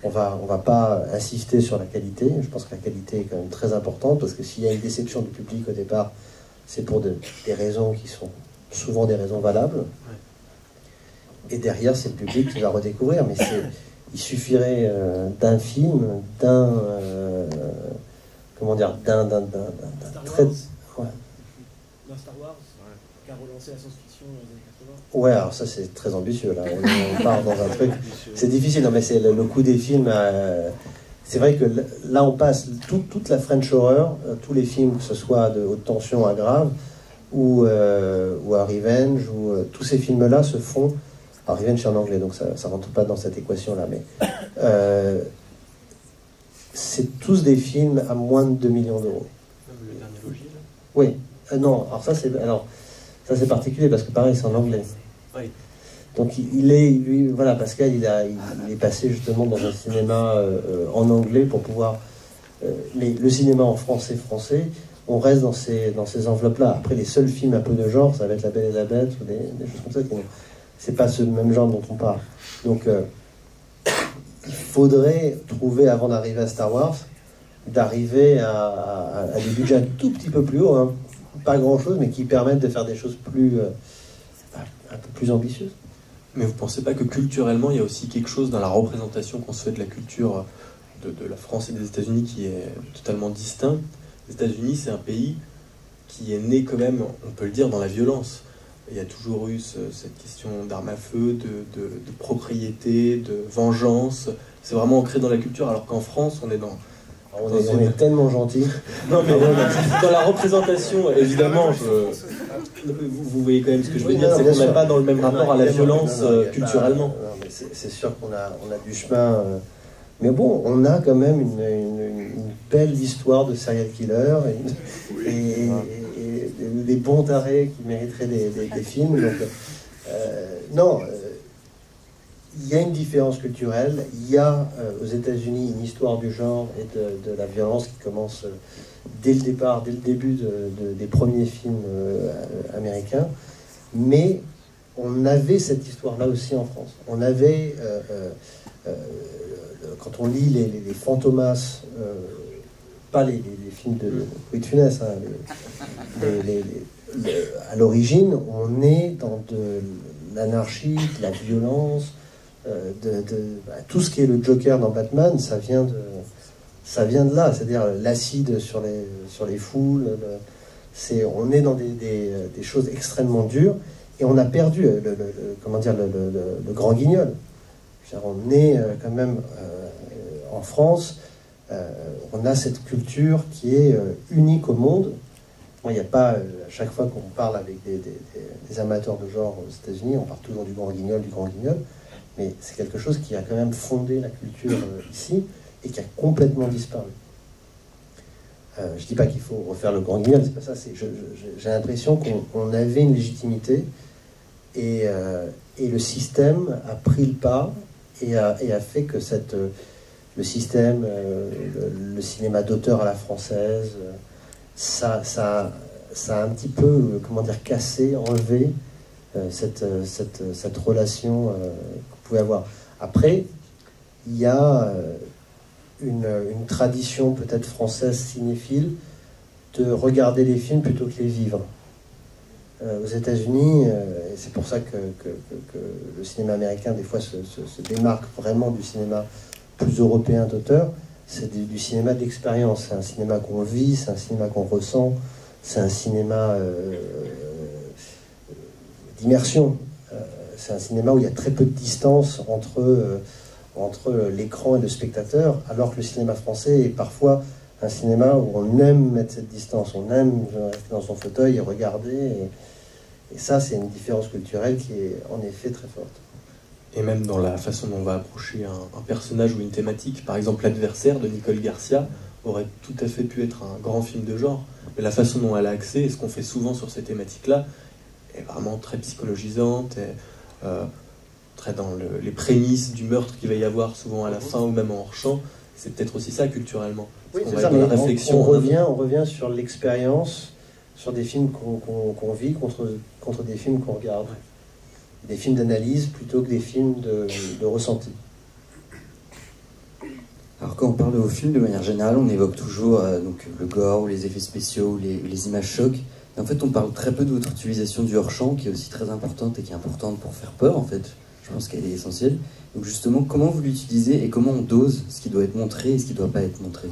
on va pas insister sur la qualité. Je pense que la qualité est quand même très importante, parce que s'il y a une déception du public au départ, c'est pour des raisons qui sont souvent des raisons valables. Et derrière, c'est le public qui va redécouvrir. Mais il suffirait d'un film, d'un trait... Ouais. Dans Star Wars, qui a relancé la science-fiction dans les années 80. Ouais, alors ça c'est très ambitieux là. On part dans un truc. C'est difficile, non mais c'est le coût des films. C'est vrai que là on passe toute la French horror, tous les films, que ce soit de haute tension à grave ou à revenge, ou tous ces films-là se font. Alors revenge c'est en anglais, donc ça rentre pas dans cette équation-là, mais c'est tous des films à moins de 2 millions d'euros. Même le dernier logis, là. Oui. Non, alors ça c'est particulier parce que pareil c'est en anglais. Oui. Donc voilà, Pascal il est passé justement dans un cinéma en anglais pour pouvoir. Mais le cinéma en français, on reste dans ces enveloppes-là. Après, les seuls films un peu de genre, ça va être La Belle et la Bête ou des choses comme ça. C'est pas ce même genre dont on parle. Donc il faudrait trouver, avant d'arriver à Star Wars, d'arriver à des budgets un tout petit peu plus hauts, hein. Pas grand-chose, mais qui permettent de faire des choses un peu plus ambitieuses. Mais vous ne pensez pas que culturellement, il y a aussi quelque chose dans la représentation qu'on se fait de la culture de la France et des États-Unis qui est totalement distinct? Les États-Unis, c'est un pays qui est né quand même, on peut le dire, dans la violence. Il y a toujours eu cette question d'armes à feu, de propriété, de vengeance. C'est vraiment ancré dans la culture, alors qu'en France, on est dans... On est tellement gentils. Non, mais dans la représentation, évidemment, vous voyez quand même ce que je veux dire, c'est qu'on n'est pas dans le même rapport à la violence culturellement. C'est sûr qu'on a du chemin. Mais bon, on a quand même une belle histoire de serial killer et des bons tarés qui mériteraient des films. Donc, non. Il y a une différence culturelle, il y a aux États-Unis une histoire du genre et de la violence qui commence dès le départ, dès le début des premiers films américains, mais on avait cette histoire-là aussi en France. On avait, quand on lit les Fantomas, pas les films de Louis de Funès, hein, à l'origine, on est dans de l'anarchie, de la violence, tout ce qui est le Joker dans Batman, ça vient de là, c'est-à-dire l'acide sur les foules. On est dans des choses extrêmement dures et on a perdu le grand guignol. On est quand même en France, on a cette culture qui est unique au monde Moi, il n'y a pas, à chaque fois qu'on parle avec des amateurs de genre aux États-Unis, on parle toujours du Grand Guignol, mais c'est quelque chose qui a quand même fondé la culture ici et qui a complètement disparu. Je ne dis pas qu'il faut refaire le Grand Guignol, c'est pas ça. J'ai l'impression qu'on avait une légitimité et le système a pris le pas et a fait que le système, le cinéma d'auteur à la française, ça a un petit peu, comment dire, cassé, enlevé cette relation qu'on pouvait avoir. Après, il y a une tradition peut-être française cinéphile de regarder les films plutôt que les vivre. Aux États-Unis, et c'est pour ça que le cinéma américain des fois se démarque vraiment du cinéma plus européen d'auteur, c'est du cinéma d'expérience, c'est un cinéma qu'on vit, c'est un cinéma qu'on ressent, c'est un cinéma d'immersion, c'est un cinéma où il y a très peu de distance entre l'écran et le spectateur, alors que le cinéma français est parfois un cinéma où on aime mettre cette distance, on aime rester dans son fauteuil et regarder, et ça c'est une différence culturelle qui est en effet très forte. Et même dans la façon dont on va approcher un personnage ou une thématique, par exemple L'Adversaire de Nicole Garcia aurait tout à fait pu être un grand film de genre, mais la façon dont elle a accès et ce qu'on fait souvent sur ces thématiques-là est vraiment très psychologisante, et, très dans les prémices du meurtre qu'il va y avoir souvent à la fin ou même en hors-champ. C'est peut-être aussi ça culturellement. Oui, c'est ça, mais on revient sur l'expérience, sur des films qu'on vit contre des films qu'on regarde. Ouais. Des films d'analyse plutôt que des films de ressenti. Alors quand on parle de vos films, de manière générale, on évoque toujours donc, le gore, ou les effets spéciaux, ou les images chocs. Et en fait, on parle très peu de votre utilisation du hors-champ, qui est aussi très importante et qui est importante pour faire peur, en fait. Je pense qu'elle est essentielle. Donc justement, comment vous l'utilisez et comment on dose ce qui doit être montré et ce qui ne doit pas être montré?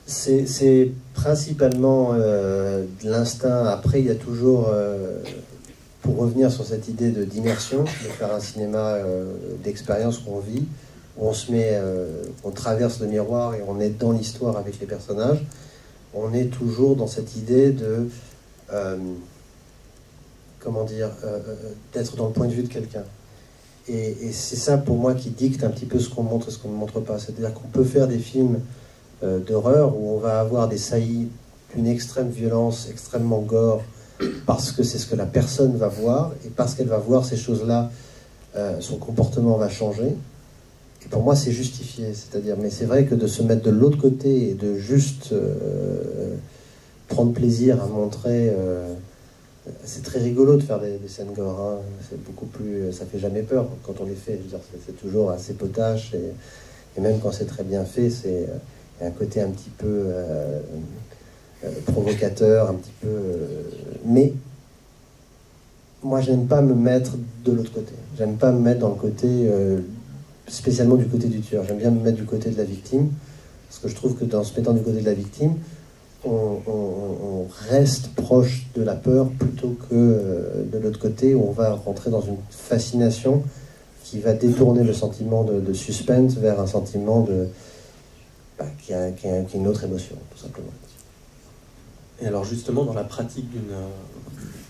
C'est principalement de l'instinct. Après, il y a toujours, pour revenir sur cette idée d'immersion, de faire un cinéma d'expérience qu'on vit, où on se met, on traverse le miroir et on est dans l'histoire avec les personnages, on est toujours dans cette idée de, comment dire, d'être dans le point de vue de quelqu'un. Et c'est ça pour moi qui dicte un petit peu ce qu'on montre et ce qu'on ne montre pas. C'est-à-dire qu'on peut faire des films d'horreur où on va avoir des saillies d'une extrême violence, extrêmement gore, parce que c'est ce que la personne va voir, et parce qu'elle va voir ces choses-là, son comportement va changer. Et pour moi, c'est justifié. C'est-à-dire, mais c'est vrai que de se mettre de l'autre côté et de juste prendre plaisir à montrer... c'est très rigolo de faire des scènes gore, hein. C'est beaucoup plus... Ça fait jamais peur quand on les fait. Je veux dire, c'est toujours assez potache, et même quand c'est très bien fait, c'est... Il y a un côté un petit peu provocateur, un petit peu... mais moi, j'aime pas me mettre de l'autre côté. J'aime pas me mettre dans le côté, spécialement du côté du tueur. J'aime bien me mettre du côté de la victime, parce que je trouve que dans se mettant du côté de la victime, on reste proche de la peur plutôt que de l'autre côté, où on va rentrer dans une fascination qui va détourner le sentiment de suspense vers un sentiment qui a une autre émotion, tout simplement. Et alors justement, dans la pratique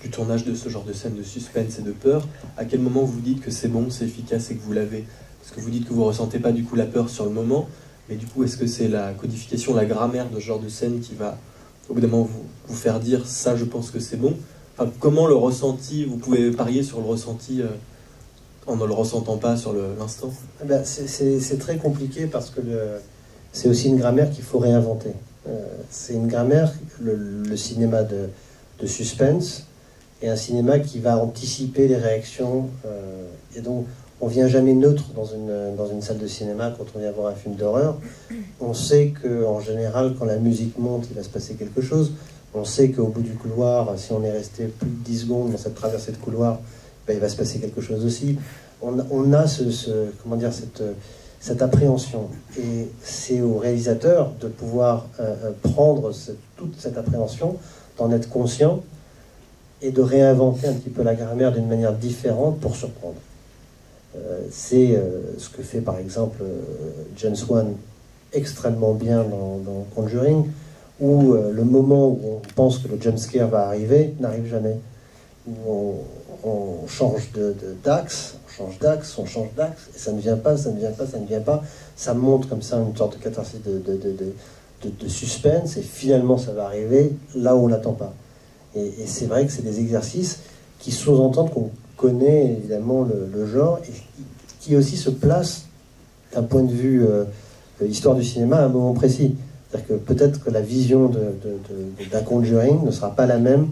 du tournage de ce genre de scène de suspense et de peur, à quel moment vous dites que c'est bon, c'est efficace et que vous l'avez? Parce que vous dites que vous ne ressentez pas du coup la peur sur le moment, mais du coup, est-ce que c'est la codification, la grammaire de ce genre de scène qui va, au bout d'un moment, vous faire dire « ça, je pense que c'est bon ». Enfin, comment le ressenti, vous pouvez parier sur le ressenti en ne le ressentant pas sur l'instant? Ben, c'est très compliqué parce que c'est aussi une grammaire qu'il faut réinventer. C'est une grammaire, le cinéma de suspense, est un cinéma qui va anticiper les réactions. Et donc, on ne vient jamais neutre dans une salle de cinéma quand on vient voir un film d'horreur. On sait qu'en général, quand la musique monte, il va se passer quelque chose. On sait qu'au bout du couloir, si on est resté plus de 10 secondes dans cette traversée de couloir, ben, il va se passer quelque chose aussi. On a comment dire, cette appréhension. Et c'est au réalisateur de pouvoir prendre toute cette appréhension, d'en être conscient et de réinventer un petit peu la grammaire d'une manière différente pour surprendre. C'est ce que fait par exemple James Wan extrêmement bien dans Conjuring, où le moment où on pense que le jumpscare va arriver n'arrive jamais. Où on change d'axe, on change d'axe, et ça ne vient pas, ça ne vient pas, ça ne vient pas. Ça monte comme ça une sorte de catharsis de suspense, et finalement ça va arriver là où on l'attend pas. Et c'est vrai que c'est des exercices qui sous-entendent qu'on connaît évidemment le genre, et qui aussi se placent d'un point de vue histoire du cinéma à un moment précis. C'est-à-dire que peut-être que la vision d'un Conjuring ne sera pas la même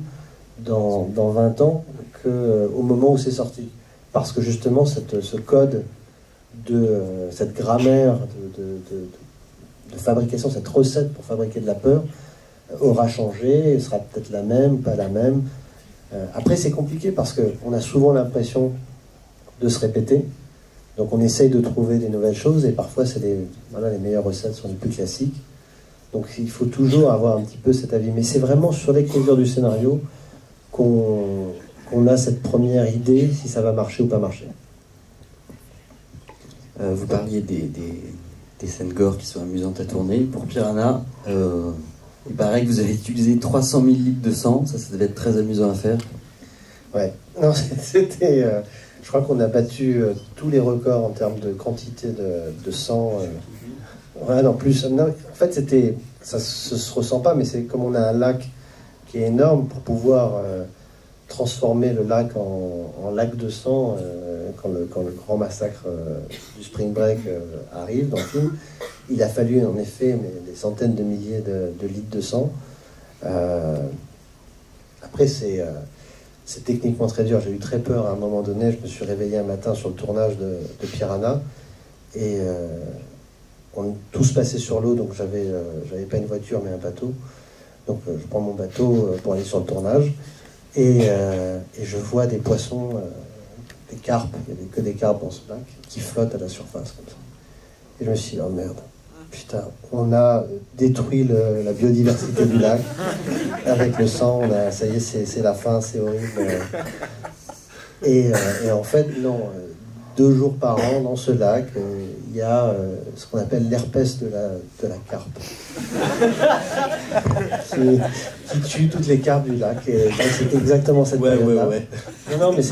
dans 20 ans qu'au moment où c'est sorti. Parce que justement, ce code, cette grammaire de fabrication, cette recette pour fabriquer de la peur, aura changé, sera peut-être la même, pas la même. Après, c'est compliqué parce qu'on a souvent l'impression de se répéter. Donc on essaye de trouver des nouvelles choses, et parfois les meilleures recettes sont les plus classiques. Donc il faut toujours avoir un petit peu cet avis. Mais c'est vraiment sur l'écriture du scénario qu'on a cette première idée si ça va marcher ou pas marcher. Vous parliez des scènes gore qui sont amusantes à tourner. Pour Piranha, il paraît que vous avez utilisé 300 000 litres de sang. Ça devait être très amusant à faire. Ouais. Non, c'était... je crois qu'on a battu tous les records en termes de quantité de sang. Ouais, non, plus... Non, en fait, ça se ressent pas, mais c'est comme on a un lac qui est énorme, pour pouvoir transformer le lac en lac de sang quand le grand massacre du Spring Break arrive dans le film. Il a fallu en effet des centaines de milliers de litres de sang. Après, c'est techniquement très dur. J'ai eu très peur à un moment donné. Je me suis réveillé un matin sur le tournage de Piranha, et on tous passait sur l'eau, donc j'avais pas une voiture mais un bateau. Donc je prends mon bateau pour aller sur le tournage, et je vois des poissons, des carpes, il n'y avait que des carpes dans ce lac, qui flottent à la surface comme ça. Et je me suis dit, oh merde, putain, on a détruit la biodiversité du lac avec le sang, ça y est, c'est la fin, c'est horrible. Et en fait, non, 2 jours par an dans ce lac, il y a ce qu'on appelle l'herpès de la carpe, qui tue toutes les carpes du lac. Et c'est exactement cette période-là. Ouais. Non, mais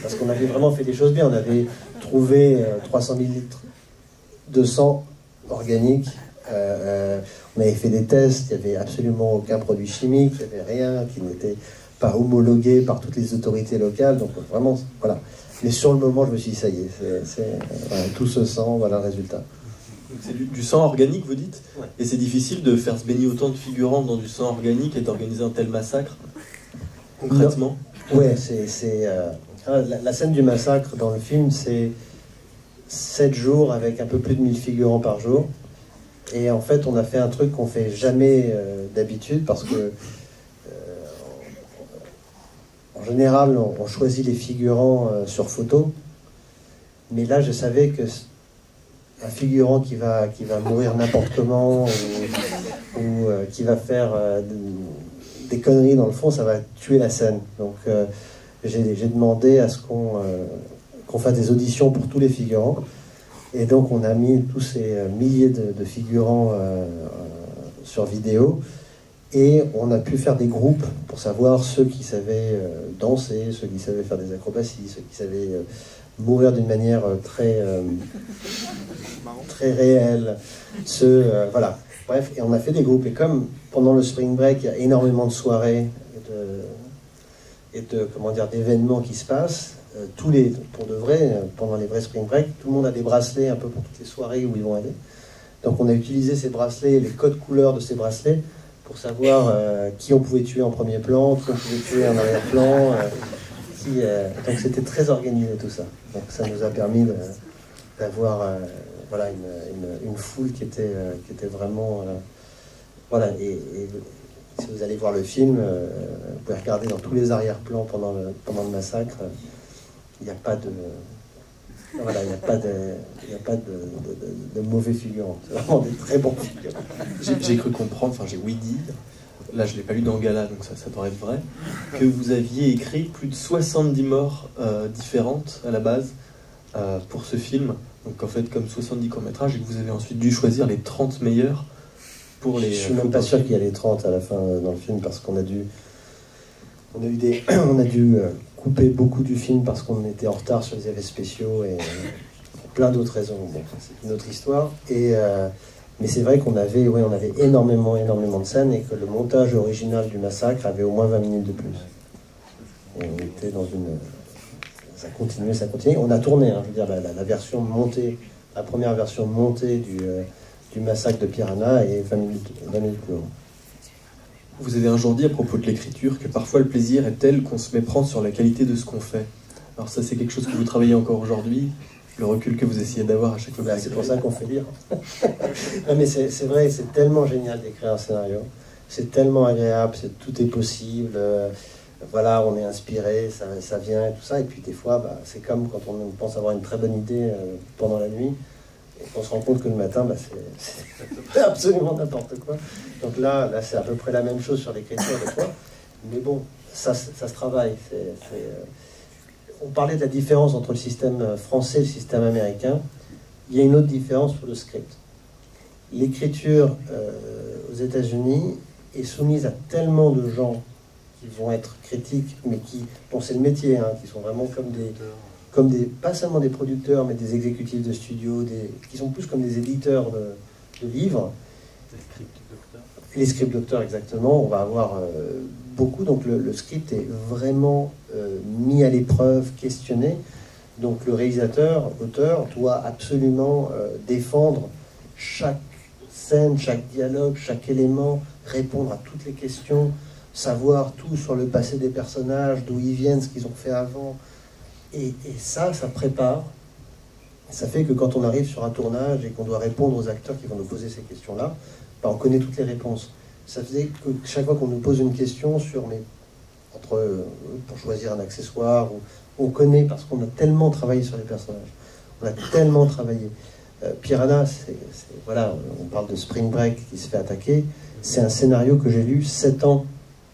parce qu'on avait vraiment fait des choses bien. On avait trouvé 300 000 litres de sang organique. On avait fait des tests, il n'y avait absolument aucun produit chimique, il n'y avait rien qui n'était pas homologué par toutes les autorités locales. Donc vraiment, voilà. Mais sur le moment, je me suis dit, ça y est, voilà, tout ce sang, voilà le résultat. C'est du sang organique, vous dites? Ouais. Et c'est difficile de faire se baigner autant de figurants dans du sang organique et d'organiser un tel massacre, concrètement? Oui, la scène du massacre dans le film, c'est 7 jours avec un peu plus de 1000 figurants par jour. Et en fait, on a fait un truc qu'on fait jamais d'habitude, parce que en général, on choisit les figurants sur photo, mais là, je savais que un figurant qui va mourir n'importe comment, ou qui va faire des conneries dans le fond, ça va tuer la scène. Donc, j'ai demandé à ce qu'on fasse des auditions pour tous les figurants, et donc on a mis tous ces milliers de figurants sur vidéo. Et on a pu faire des groupes pour savoir ceux qui savaient danser, ceux qui savaient faire des acrobaties, ceux qui savaient mourir d'une manière très réelle. Voilà. Bref, et on a fait des groupes. Et comme pendant le Spring Break, il y a énormément de soirées et d'événements qui se passent, pour de vrai, pendant les vrais Spring Break, tout le monde a des bracelets un peu pour toutes les soirées où ils vont aller. Donc on a utilisé ces bracelets, les codes couleurs de ces bracelets, pour savoir qui on pouvait tuer en premier plan, qui on pouvait tuer en arrière-plan. Donc c'était très organisé tout ça. Donc ça nous a permis d'avoir voilà, une foule qui était vraiment... voilà, et si vous allez voir le film, vous pouvez regarder dans tous les arrière-plans pendant le massacre, il n'y a pas de... Voilà, il n'y a pas de mauvais figurants, c'est vraiment des très bons figurants. J'ai cru comprendre, j'ai ouï dire, là je ne l'ai pas lu dans Gala, donc ça doit être vrai, que vous aviez écrit plus de 70 morts différentes à la base pour ce film, donc en fait comme 70 courts-métrages, et que vous avez ensuite dû choisir les 30 meilleurs pour les... Je suis même pas sûr qu'il y a les 30 à la fin dans le film, parce qu'on a dû... On a dû couper beaucoup du film parce qu'on était en retard sur les effets spéciaux et pour plein d'autres raisons. Bon, c'est une autre histoire. Mais c'est vrai qu'on avait, on avait énormément de scènes et que le montage original du massacre avait au moins 20 minutes de plus. Et on était dans une... Ça continuait. On a tourné, hein, je veux dire, la version montée, la première version montée du massacre de Piranha est 20 minutes plus long. Vous avez un jour dit à propos de l'écriture que parfois le plaisir est tel qu'on se méprend sur la qualité de ce qu'on fait. Alors ça, c'est quelque chose que vous travaillez encore aujourd'hui, le recul que vous essayez d'avoir à chaque fois. C'est pour ça qu'on fait lire. Non, mais c'est vrai, c'est tellement génial d'écrire un scénario. C'est tellement agréable, tout est possible. Voilà, on est inspiré, ça vient et tout ça. Et puis des fois, c'est comme quand on pense avoir une très bonne idée pendant la nuit. Et on se rend compte que le matin, c'est absolument n'importe quoi. Donc là c'est à peu près la même chose sur l'écriture des fois. Mais bon, ça se travaille. On parlait de la différence entre le système français et le système américain. Il y a une autre différence sur le script. L'écriture aux États-Unis est soumise à tellement de gens qui vont être critiques, mais bon, c'est le métier, hein, qui sont vraiment comme des, pas seulement des producteurs, mais des exécutifs de studio, qui sont plus comme des éditeurs de livres. Les script docteurs, exactement. On va avoir beaucoup. Donc le script est vraiment mis à l'épreuve, questionné. Donc le réalisateur, l'auteur, doit absolument défendre chaque scène, chaque dialogue, chaque élément, répondre à toutes les questions, savoir tout sur le passé des personnages, d'où ils viennent, ce qu'ils ont fait avant. Et ça prépare. Ça fait que quand on arrive sur un tournage et qu'on doit répondre aux acteurs qui vont nous poser ces questions-là, on connaît toutes les réponses. Ça faisait que chaque fois qu'on nous pose une question pour choisir un accessoire, on connaît parce qu'on a tellement travaillé sur les personnages. On a tellement travaillé. Piranha, voilà, on parle de Spring Break qui se fait attaquer. C'est un scénario que j'ai lu 7 ans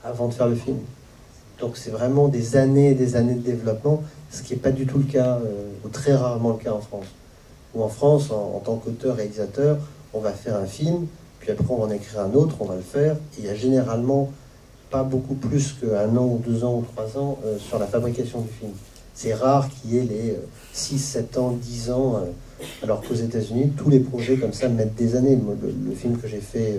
avant de faire le film. Donc c'est vraiment des années et des années de développement, ce qui n'est pas du tout le cas, ou très rarement le cas en France. Ou en France, en tant qu'auteur-réalisateur, on va faire un film, puis après on va en écrire un autre, on va le faire, et il y a généralement pas beaucoup plus qu'1 an ou 2 ans ou 3 ans sur la fabrication du film. C'est rare qu'il y ait les 6, 7 ans, 10 ans, alors qu'aux États-Unis, tous les projets comme ça mettent des années. Le film que j'ai fait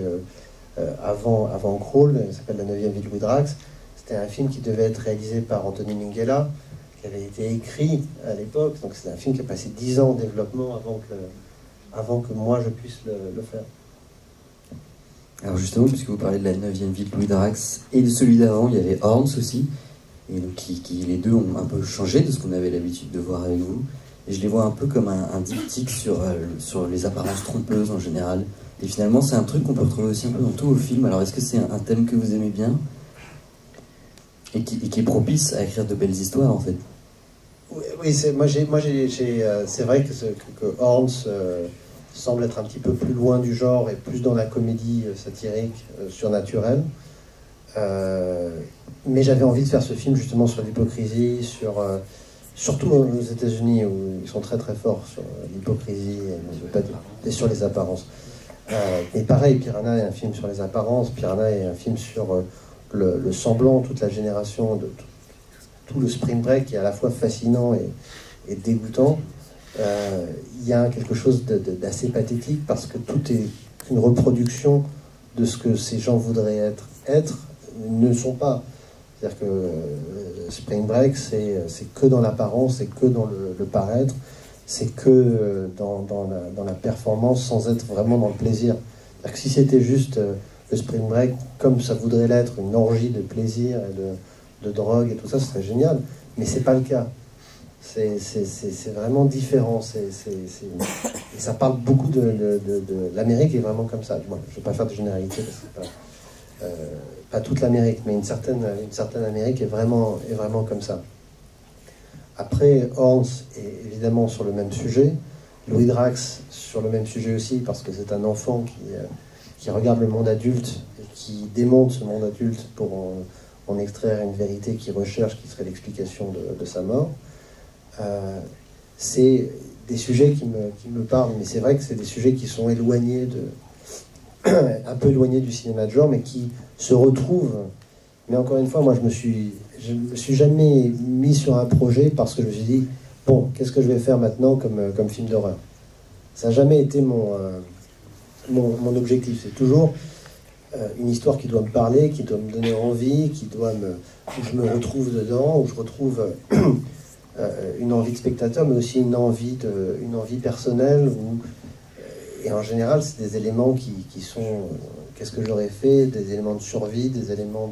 avant Crawl, il s'appelle La 9e vie de Louis Drax, c'était un film qui devait être réalisé par Anthony Minghella, qui avait été écrit à l'époque, donc c'est un film qui a passé 10 ans en développement avant que moi je puisse le faire. Alors justement, puisque vous parlez de La 9e vie de Louis Drax et de celui d'avant, il y avait Horns aussi, et donc les deux ont un peu changé de ce qu'on avait l'habitude de voir avec vous, et je les vois un peu comme un diptyque sur les apparences trompeuses en général, et finalement c'est un truc qu'on peut retrouver aussi un peu dans tous vos films. Alors est-ce que c'est un thème que vous aimez bien et qui est propice à écrire de belles histoires en fait? Oui, c'est vrai que Horns semble être un petit peu plus loin du genre et plus dans la comédie satirique, surnaturelle. Mais j'avais envie de faire ce film justement sur l'hypocrisie, surtout aux États-Unis où ils sont très très forts sur l'hypocrisie et sur les apparences. Mais pareil, Piranha est un film sur les apparences, Piranha est un film sur le semblant, toute la génération, tout le Spring Break qui est à la fois fascinant et dégoûtant. Il y a quelque chose d'assez pathétique parce que tout est une reproduction de ce que ces gens voudraient être ne sont pas. C'est-à-dire que Spring Break, c'est que dans l'apparence, c'est que dans le paraître, c'est que dans la performance sans être vraiment dans le plaisir. C'est-à-dire que si c'était juste le Spring Break, comme ça voudrait l'être, une orgie de plaisir et de drogue et tout ça, ce serait génial. Mais c'est pas le cas. C'est vraiment différent. Et ça parle beaucoup de l'Amérique est vraiment comme ça. Bon, je ne vais pas faire de généralité parce que c'est pas toute l'Amérique, mais une certaine Amérique est vraiment comme ça. Après, Horns est évidemment sur le même sujet. Louis Drax sur le même sujet aussi, parce que c'est un enfant qui regarde le monde adulte et qui démonte ce monde adulte pour en extraire une vérité qu'il recherche, qui serait l'explication de sa mort. C'est des sujets qui me parlent, mais c'est vrai que c'est des sujets qui sont éloignés un peu éloignés du cinéma de genre, mais qui se retrouvent. Mais encore une fois, moi, je me suis jamais mis sur un projet parce que je me suis dit, bon, qu'est-ce que je vais faire maintenant comme film d'horreur? Ça n'a jamais été mon mon objectif. C'est toujours une histoire qui doit me parler, qui doit me donner envie, où je me retrouve dedans, où je retrouve une envie de spectateur, mais aussi une envie personnelle. Et en général, c'est des éléments qui sont qu'est-ce que j'aurais fait, des éléments de survie, des éléments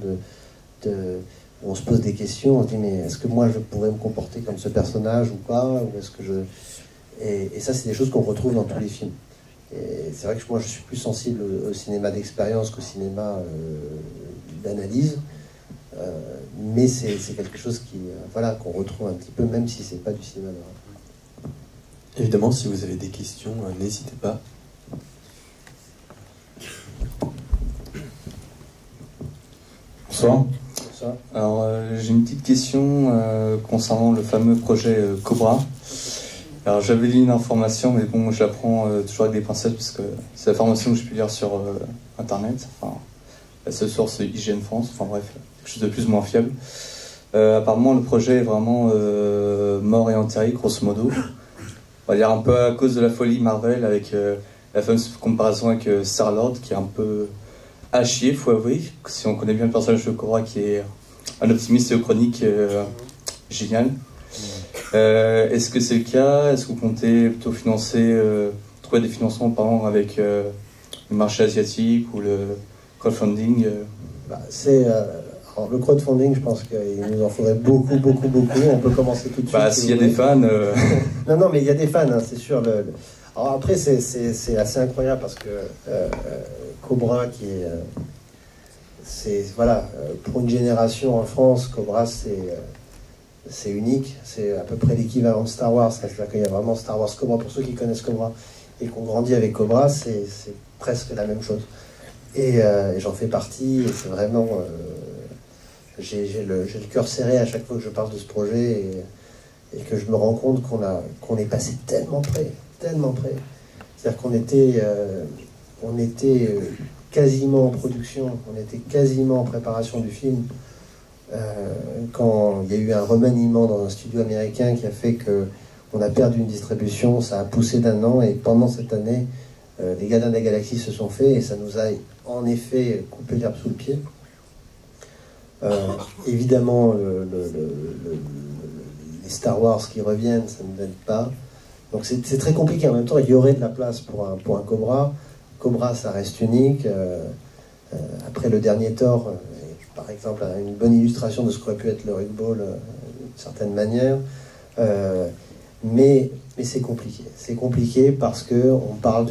où on se pose des questions, on se dit mais est-ce que moi je pourrais me comporter comme ce personnage ou pas, ou est-ce que et ça c'est des choses qu'on retrouve dans tous les films. Et c'est vrai que moi je suis plus sensible au cinéma d'expérience qu'au cinéma d'analyse, mais c'est quelque chose qu'on retrouve un petit peu, même si c'est pas du cinéma d'horreur. Évidemment, si vous avez des questions, n'hésitez pas. Bonsoir. Alors, j'ai une petite question concernant le fameux projet Cobra. Alors, j'avais lu une information, mais bon, je la prends toujours avec des pincettes parce que c'est l'information que j'ai pu lire sur Internet. Enfin, la seule source Hygiène France. Enfin bref, quelque chose de plus ou moins fiable. Apparemment, le projet est vraiment mort et enterré, grosso modo. On va dire un peu à cause de la folie Marvel avec la fameuse comparaison avec Star-Lord qui est un peu à chier, faut avouer, si on connaît bien le personnage de Cobra qui est un optimiste chronique génial. Est-ce que c'est le cas? Est-ce que vous comptez plutôt trouver des financements par exemple avec le marché asiatique ou le crowdfunding? Alors, le crowdfunding, je pense qu'il nous en faudrait beaucoup. On peut commencer tout de suite. S'il y a des fans... Non, mais il y a des fans, hein, c'est sûr. Alors après, c'est assez incroyable parce que Cobra, pour une génération en France, Cobra, c'est unique. C'est à peu près l'équivalent de Star Wars. C'est-à-dire qu'il y a vraiment Star Wars Cobra. Pour ceux qui connaissent Cobra et qui ont grandi avec Cobra, c'est presque la même chose. Et j'en fais partie. Et c'est vraiment... j'ai le cœur serré à chaque fois que je parle de ce projet et que je me rends compte qu'on est passé tellement près. C'est-à-dire qu'on était quasiment en production, on était quasiment en préparation du film, quand il y a eu un remaniement dans un studio américain qui a fait qu'on a perdu une distribution, ça a poussé d'1 an, et pendant cette année, les Gardiens de la Galaxie se sont faits, et ça nous a en effet coupé l'herbe sous le pied. Évidemment, les Star Wars qui reviennent, ça ne nous aide pas. Donc c'est très compliqué. En même temps, il y aurait de la place pour un Cobra. Cobra, ça reste unique. Après le dernier Thor, par exemple, une bonne illustration de ce qu'aurait pu être le Red Bull d'une certaine manière. Mais c'est compliqué. C'est compliqué parce qu'on parle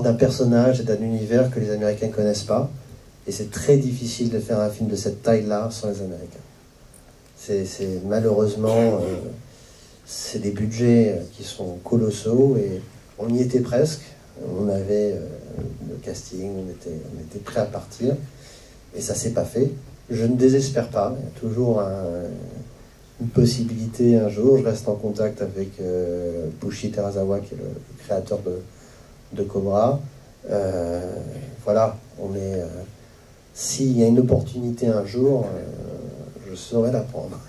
d'un personnage et d'un univers que les Américains ne connaissent pas. Et c'est très difficile de faire un film de cette taille-là sans les Américains. C'est malheureusement... c'est des budgets qui sont colossaux et on y était presque. On avait le casting, on était prêt à partir et ça s'est pas fait. Je ne désespère pas, il y a toujours une possibilité un jour. Je reste en contact avec Bushi Terasawa qui est le créateur de Cobra. Voilà, s'il y a une opportunité un jour, je saurai la prendre.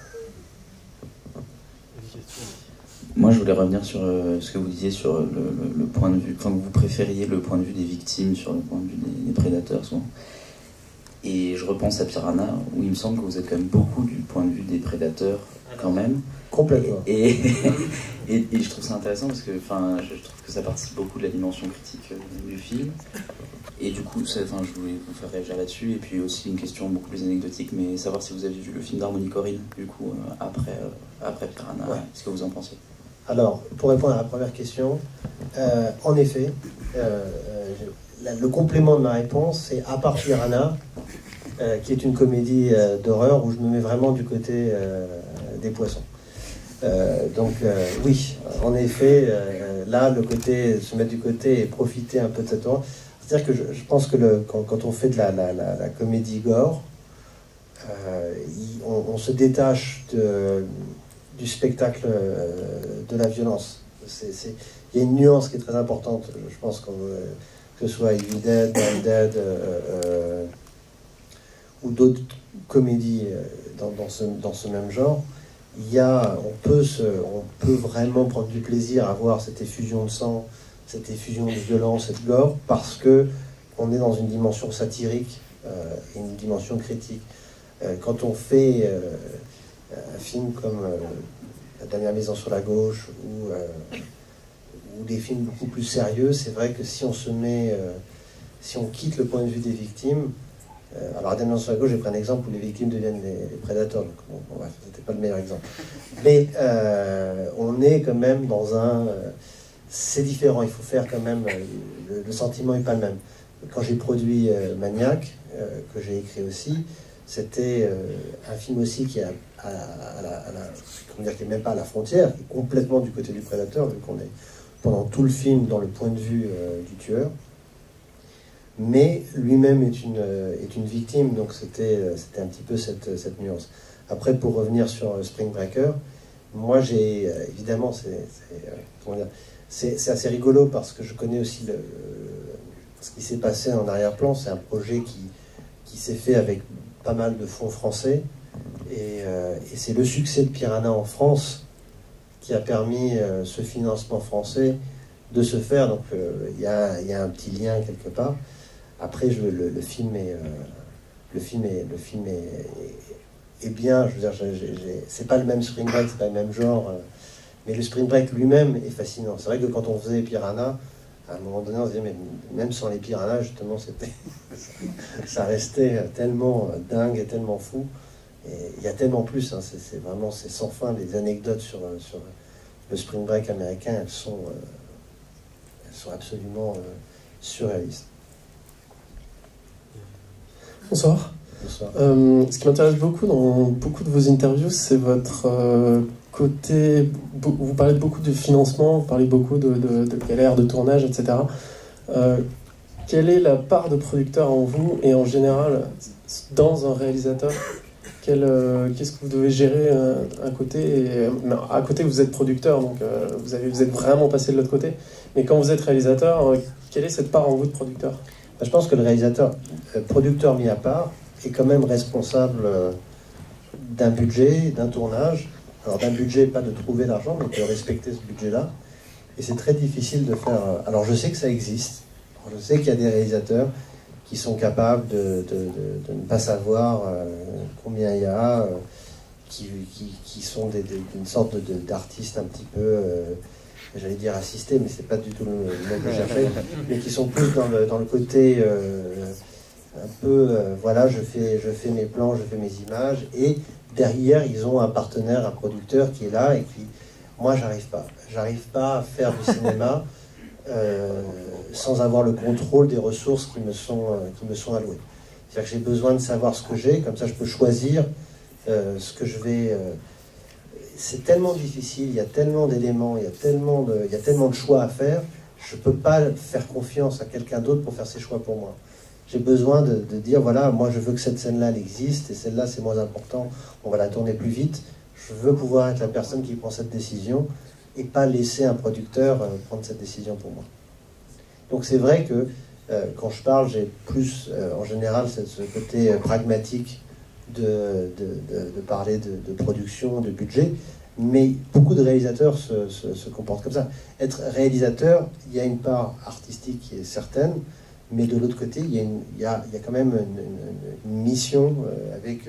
Moi, je voulais revenir sur ce que vous disiez sur le point de vue, enfin, vous préfériez le point de vue des victimes sur le point de vue des prédateurs, souvent. Et je repense à Piranha, où il me semble que vous êtes quand même beaucoup du point de vue des prédateurs, quand même. Complètement. Et je trouve ça intéressant parce que, je trouve que ça participe beaucoup de la dimension critique du film. Et du coup, je voulais vous faire réagir là-dessus. Et puis aussi une question beaucoup plus anecdotique, mais savoir si vous avez vu le film d'Harmony Korine, du coup, après Piranha. Ouais. Qu'est-ce que vous en pensez? Alors, pour répondre à la première question, en effet, le complément de ma réponse, c'est à part Piranha, qui est une comédie d'horreur où je me mets vraiment du côté des poissons. Oui, en effet, là, le côté se mettre du côté et profiter un peu de cette horreur. C'est-à-dire que je pense que quand on fait de la comédie gore, on se détache du spectacle de la violence. Il y a une nuance qui est très importante. Je pense que ce soit Evil Dead, Brain Dead, ou d'autres comédies dans ce même genre, on peut vraiment prendre du plaisir à voir cette effusion de sang, cette effusion de violence et de gore, parce que on est dans une dimension satirique et une dimension critique. Quand on fait un film comme La dernière maison sur la gauche ou des films beaucoup plus sérieux, c'est vrai que si on si on quitte le point de vue des victimes, alors à dernière maison sur la gauche, j'ai pris un exemple où les victimes deviennent les prédateurs, donc bon, bref, c'était pas le meilleur exemple. Mais on est quand même dans c'est différent, il faut faire quand même, le sentiment n'est pas le même. Quand j'ai produit Maniac, que j'ai écrit aussi, c'était un film aussi qui est qui est même pas à la frontière, qui est complètement du côté du prédateur, vu qu'on est pendant tout le film dans le point de vue du tueur. Mais lui-même est une victime, donc c'était un petit peu cette nuance. Après, pour revenir sur Spring Breaker, moi j'ai évidemment c'est assez rigolo parce que je connais aussi ce qui s'est passé en arrière-plan. C'est un projet qui s'est fait avec pas mal de fonds français, et c'est le succès de Piranha en France qui a permis ce financement français de se faire. Donc il y a un petit lien quelque part. Après, le film est bien. Je veux dire, c'est pas le même Spring Break, c'est pas le même genre, mais le Spring Break lui-même est fascinant. C'est vrai que quand on faisait Piranha, à un moment donné, on se disait, mais même sans les piranhas, justement, ça restait tellement dingue et tellement fou. Et il y a tellement plus, hein, c'est sans fin. Les anecdotes sur le Spring Break américain, elles sont absolument surréalistes. Bonsoir. Bonsoir. Ce qui m'intéresse beaucoup dans beaucoup de vos interviews, c'est votre côté. Vous parlez beaucoup de financement, vous parlez beaucoup de galères de tournage, etc. Quelle est la part de producteur en vous et en général dans un réalisateur? Qu'est-ce que vous devez gérer à côté à côté, vous êtes producteur, donc vous êtes vraiment passé de l'autre côté. Mais quand vous êtes réalisateur, quelle est cette part en vous de producteur? Je pense que le réalisateur, producteur mis à part, est quand même responsable d'un budget, d'un tournage. Alors d'un budget, pas de trouver l'argent, mais de respecter ce budget-là. Et c'est très difficile de faire... Alors je sais que ça existe. Je sais qu'il y a des réalisateurs qui sont capables de ne pas savoir combien il y a, qui sont d'une sorte d'artistes un petit peu... j'allais dire assistés, mais c'est pas du tout le mot que j'ai fait, mais qui sont plus dans le côté un peu, voilà, je fais mes plans, je fais mes images, et derrière, ils ont un partenaire, un producteur qui est là, et qui, moi, j'arrive pas à faire du cinéma sans avoir le contrôle des ressources qui me sont allouées. C'est-à-dire que j'ai besoin de savoir ce que j'ai, comme ça je peux choisir ce que je vais... c'est tellement difficile, il y a tellement d'éléments, il y a tellement de choix à faire, je ne peux pas faire confiance à quelqu'un d'autre pour faire ses choix pour moi. J'ai besoin de dire, voilà, moi je veux que cette scène-là, elle existe, et celle-là c'est moins important, on va la tourner plus vite. Je veux pouvoir être la personne qui prend cette décision, et pas laisser un producteur prendre cette décision pour moi. Donc c'est vrai que quand je parle, j'ai plus, en général, ce côté pragmatique de parler de production, de budget, mais beaucoup de réalisateurs se comportent comme ça. Être réalisateur, il y a une part artistique qui est certaine, mais de l'autre côté, il y a quand même une mission avec...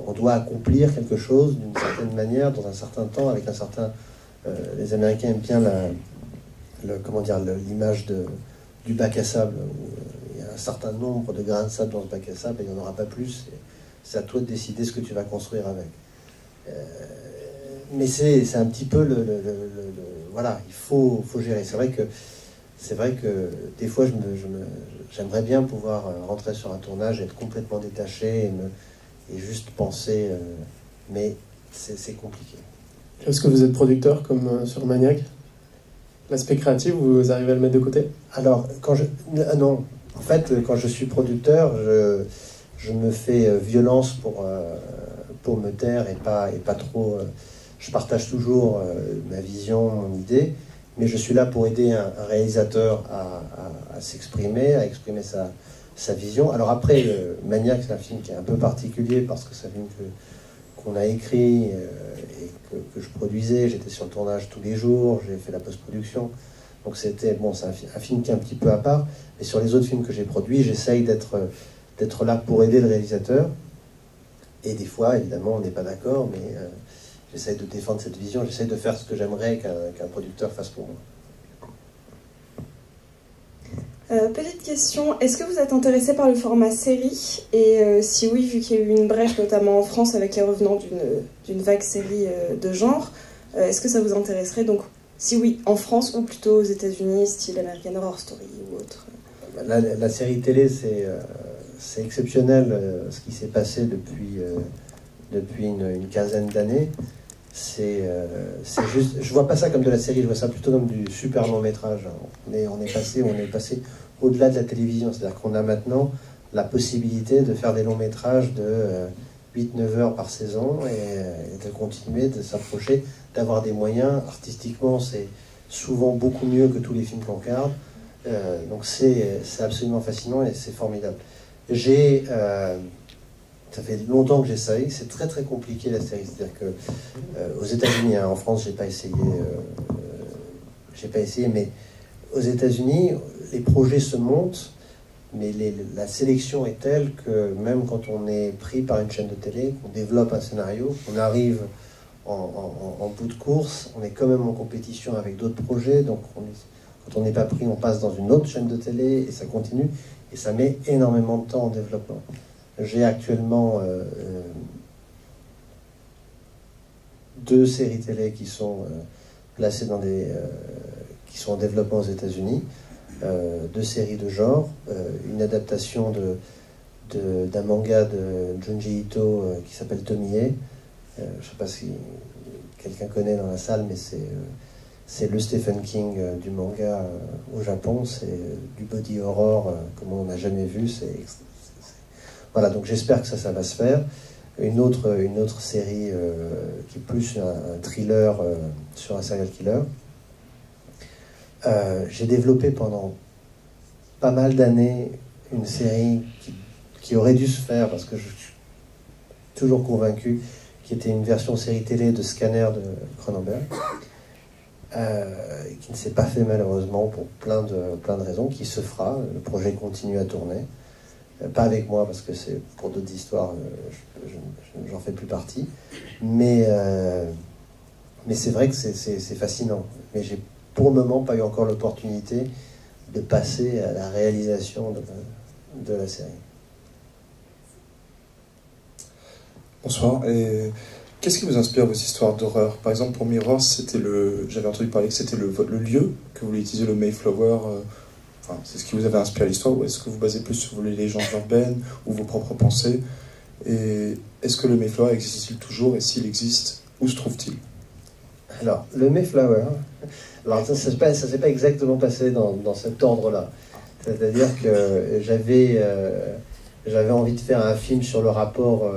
on doit accomplir quelque chose d'une certaine manière, dans un certain temps, avec un certain... les Américains aiment bien l'image du bac à sable, où il y a un certain nombre de grains de sable dans ce bac à sable, et il n'y en aura pas plus. C'est à toi de décider ce que tu vas construire avec. Mais c'est un petit peu voilà, il faut gérer. C'est vrai que des fois, j'aimerais bien pouvoir rentrer sur un tournage, être complètement détaché et juste penser, mais c'est compliqué. Est-ce que vous êtes producteur comme sur Maniac? L'aspect créatif, vous arrivez à le mettre de côté? Alors, non. En fait, quand je suis producteur, je me fais violence pour me taire et pas trop... je partage toujours ma vision, mon idée, mais je suis là pour aider un réalisateur à s'exprimer, à exprimer sa vision. Alors après, Maniac, c'est un film qui est un peu particulier parce que c'est un film qu'on a écrit et que je produisais. J'étais sur le tournage tous les jours, j'ai fait la post-production. Donc c'était, bon, c'est un film qui est un petit peu à part. Et sur les autres films que j'ai produits, j'essaye d'être là pour aider le réalisateur. Et des fois, évidemment, on n'est pas d'accord, mais j'essaye de défendre cette vision, j'essaye de faire ce que j'aimerais qu'un producteur fasse pour moi. Petite question, est-ce que vous êtes intéressé par le format série? Et si oui, vu qu'il y a eu une brèche, notamment en France, avec les revenants d'une vague série de genre, est-ce que ça vous intéresserait? Donc, si oui, en France ou plutôt aux États-Unis, style American Horror Story ou autre? La série télé, c'est exceptionnel ce qui s'est passé depuis une quinzaine d'années. C'est juste, je vois pas ça comme de la série, je vois ça plutôt comme du super long métrage. On est passé au-delà de la télévision, c'est-à-dire qu'on a maintenant la possibilité de faire des longs métrages de 8-9 heures par saison et de continuer de s'approcher, d'avoir des moyens. Artistiquement, c'est souvent beaucoup mieux que tous les films qu'on regarde. Donc c'est absolument fascinant et c'est formidable. Ça fait longtemps que j'essaye, c'est très très compliqué la série, c'est-à-dire que aux États-Unis, hein, en France j'ai pas essayé, mais aux États-Unis les projets se montent, mais la sélection est telle que même quand on est pris par une chaîne de télé, qu'on développe un scénario, qu'on arrive en bout de course, on est quand même en compétition avec d'autres projets, donc quand on n'est pas pris, on passe dans une autre chaîne de télé et ça continue, et ça met énormément de temps en développement. J'ai actuellement 2 séries télé qui sont placées qui sont en développement aux États-Unis, 2 séries de genre, une adaptation d'un manga de Junji Ito qui s'appelle Tomie. Je ne sais pas si quelqu'un connaît dans la salle, mais c'est le Stephen King du manga au Japon. C'est du body horror comme on n'a jamais vu. Voilà, donc j'espère que ça va se faire. Une autre série qui est plus un thriller sur un serial killer. J'ai développé pendant pas mal d'années une série qui aurait dû se faire, parce que je suis toujours convaincu, qui était une version série télé de Scanner de Cronenberg, qui ne s'est pas fait malheureusement pour plein de raisons, qui se fera. Le projet continue à tourner. Pas avec moi, parce que c'est pour d'autres histoires, j'en fais plus partie. Mais c'est vrai que c'est fascinant. Mais j'ai pour le moment pas eu encore l'opportunité de passer à la réalisation de la série. Bonsoir. Et qu'est-ce qui vous inspire vos histoires d'horreur? Par exemple, pour Mirror, j'avais entendu parler que c'était le lieu, que vous voulez utiliser le Mayflower. Enfin, c'est ce qui vous avait inspiré l'histoire, ou est-ce que vous basez plus sur les légendes urbaines ou vos propres pensées? Et est-ce que le Mayflower existe-t-il toujours, et s'il existe, où se trouve-t-il? Alors, le Mayflower, alors ça ne s'est pas exactement passé dans cet ordre-là. C'est-à-dire que j'avais envie de faire un film sur le rapport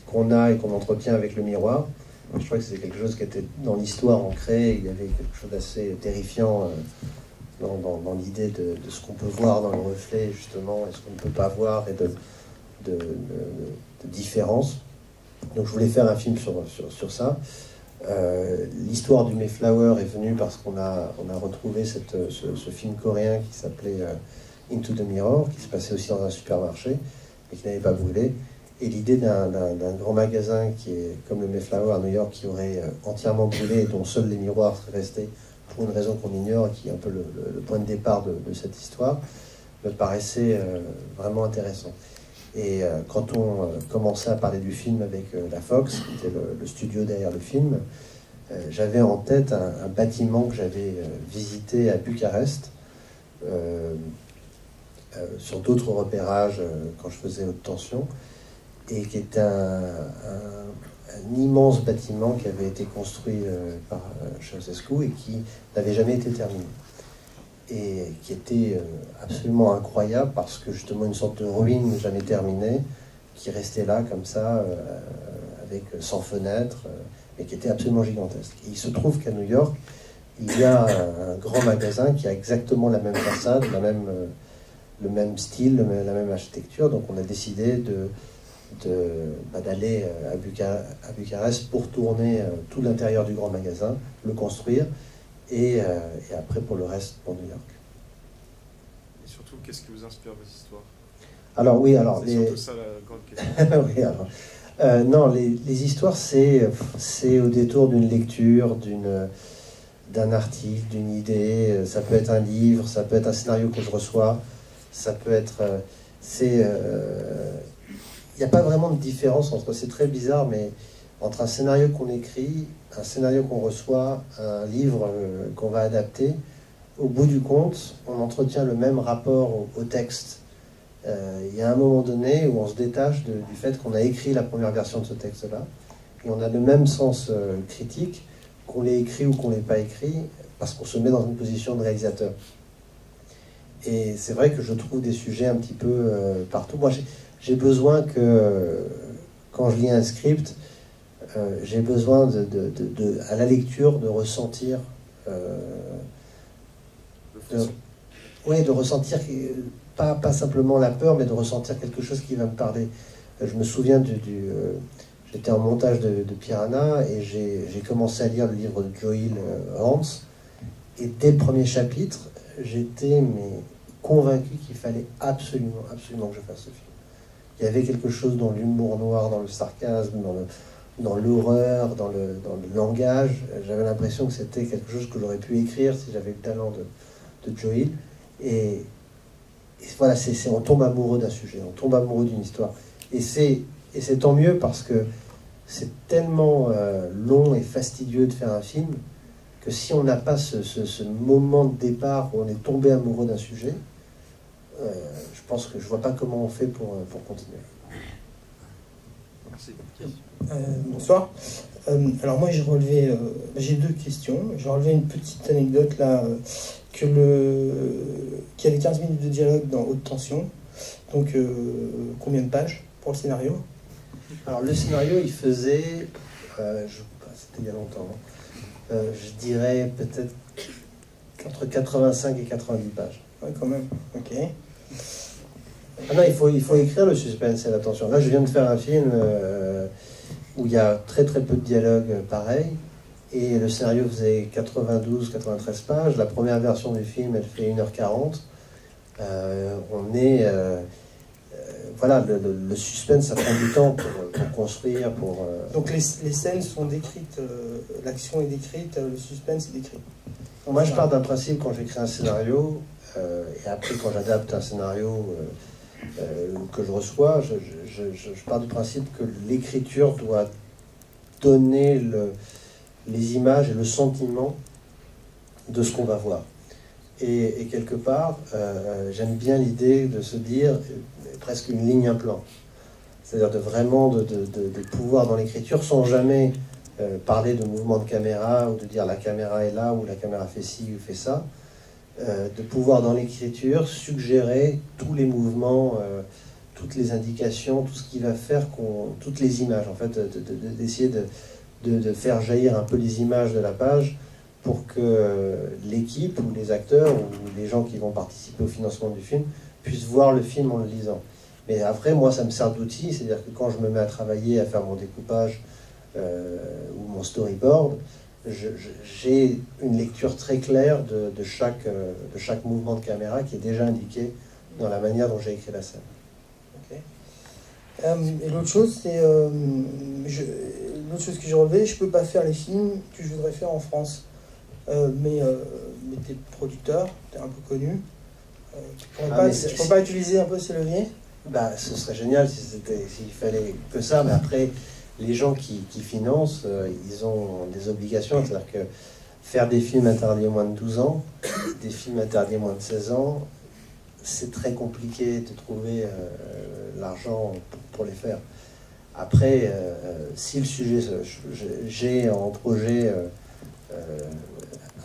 qu'on a et qu'on entretient avec le miroir. Je crois que c'était quelque chose qui était dans l'histoire ancré. Il y avait quelque chose d'assez terrifiant dans l'idée de ce qu'on peut voir dans le reflet, justement, et ce qu'on ne peut pas voir, et de différence. Donc je voulais faire un film sur ça. L'histoire du Mayflower est venue parce qu'on a retrouvé ce film coréen qui s'appelait Into the Mirror, qui se passait aussi dans un supermarché et qui n'avait pas brûlé. Et l'idée d'un grand magasin qui est comme le Mayflower à New York, qui aurait entièrement brûlé et dont seuls les miroirs seraient restés pour une raison qu'on ignore, qui est un peu le point de départ de cette histoire, me paraissait vraiment intéressant. Et quand on commençait à parler du film avec la Fox, qui était le studio derrière le film, j'avais en tête un bâtiment que j'avais visité à Bucarest, sur d'autres repérages quand je faisais haute tension, et qui était un immense bâtiment qui avait été construit par Ceausescu et qui n'avait jamais été terminé. Et qui était absolument incroyable parce que justement une sorte de ruine jamais terminée qui restait là comme ça avec sans fenêtre mais qui était absolument gigantesque. Et il se trouve qu'à New York il y a un grand magasin qui a exactement la même façade, le même style, la même architecture. Donc on a décidé d'aller à Bucarest pour tourner tout l'intérieur du grand magasin, le construire, et après pour le reste pour New York. Et surtout, qu'est-ce qui vous inspire vos histoires? Alors oui, alors c'est surtout ça la grande question. oui, alors, non, les histoires, c'est au détour d'une lecture, d'un article, d'une idée. Ça peut être un livre, ça peut être un scénario que je reçois, ça peut être... il n'y a pas vraiment de différence entre... C'est très bizarre, mais entre un scénario qu'on écrit, un scénario qu'on reçoit, un livre qu'on va adapter, au bout du compte, on entretient le même rapport au texte. Il y a un moment donné où on se détache du fait qu'on a écrit la première version de ce texte-là, et on a le même sens critique, qu'on l'ait écrit ou qu'on ne l'ait pas écrit, parce qu'on se met dans une position de réalisateur. Et c'est vrai que je trouve des sujets un petit peu partout. Moi, j'ai besoin que, quand je lis un script, j'ai besoin à la lecture de ressentir... de ressentir, pas simplement la peur, mais de ressentir quelque chose qui va me parler. Je me souviens j'étais en montage de Piranha, et j'ai commencé à lire le livre de Joel Hans, et dès le premier chapitre, j'étais convaincu qu'il fallait absolument que je fasse ce film. Il y avait quelque chose dans l'humour noir, dans le sarcasme, dans l'horreur, dans le langage. J'avais l'impression que c'était quelque chose que j'aurais pu écrire si j'avais le talent de Joel. Et voilà, on tombe amoureux d'un sujet, on tombe amoureux d'une histoire. Et c'est tant mieux, parce que c'est tellement long et fastidieux de faire un film que si on n'a pas ce moment de départ où on est tombé amoureux d'un sujet, je pense que je vois pas comment on fait pour continuer. Merci. Bonsoir. Alors moi j'ai deux questions. J'ai relevé une petite anecdote là, qu'il y avait 15 minutes de dialogue dans Haute Tension. Donc combien de pages pour le scénario? Alors le scénario, il faisait, c'était il y a longtemps, je dirais peut-être entre 85 et 90 pages. Ouais, quand même, ok. Ah non, il faut écrire le suspense et l'attention. Là, je viens de faire un film où il y a très peu de dialogue pareil, et le scénario faisait 92-93 pages. La première version du film, elle fait 1h40. Voilà, le suspense, ça prend du temps pour construire, Donc les scènes sont décrites, l'action est décrite, le suspense est décrit. Moi, je pars d'un principe quand j'écris un scénario, et après quand j'adapte un scénario que je reçois, je pars du principe que l'écriture doit donner les images et le sentiment de ce qu'on va voir. Et quelque part, j'aime bien l'idée de se dire presque une ligne, un plan. C'est-à-dire de pouvoir dans l'écriture, sans jamais parler de mouvement de caméra, ou de dire la caméra est là, ou la caméra fait ci ou fait ça, de pouvoir dans l'écriture suggérer tous les mouvements, toutes les indications, tout ce qui va faire toutes les images, en fait, d'essayer de faire jaillir un peu les images de la page, pour que l'équipe, ou les acteurs, ou les gens qui vont participer au financement du film, puissent voir le film en le lisant. Mais après, moi, ça me sert d'outil, c'est-à-dire que quand je me mets à travailler, à faire mon découpage ou mon storyboard, j'ai une lecture très claire de chaque mouvement de caméra qui est déjà indiqué dans la manière dont j'ai écrit la scène. Okay. Et l'autre chose, c'est l'autre chose que j'ai relevé, je peux pas faire les films que je voudrais faire en France. Mais t'es producteur, t'es un peu connu. Tu pourrais pas utiliser un peu ces leviers? Bah, ce serait génial s'il fallait que ça, mais après, les gens qui financent, ils ont des obligations. C'est-à-dire que faire des films interdits aux moins de 12 ans, des films interdits aux moins de 16 ans, c'est très compliqué de trouver l'argent pour les faire. Après, si le sujet... J'ai en projet...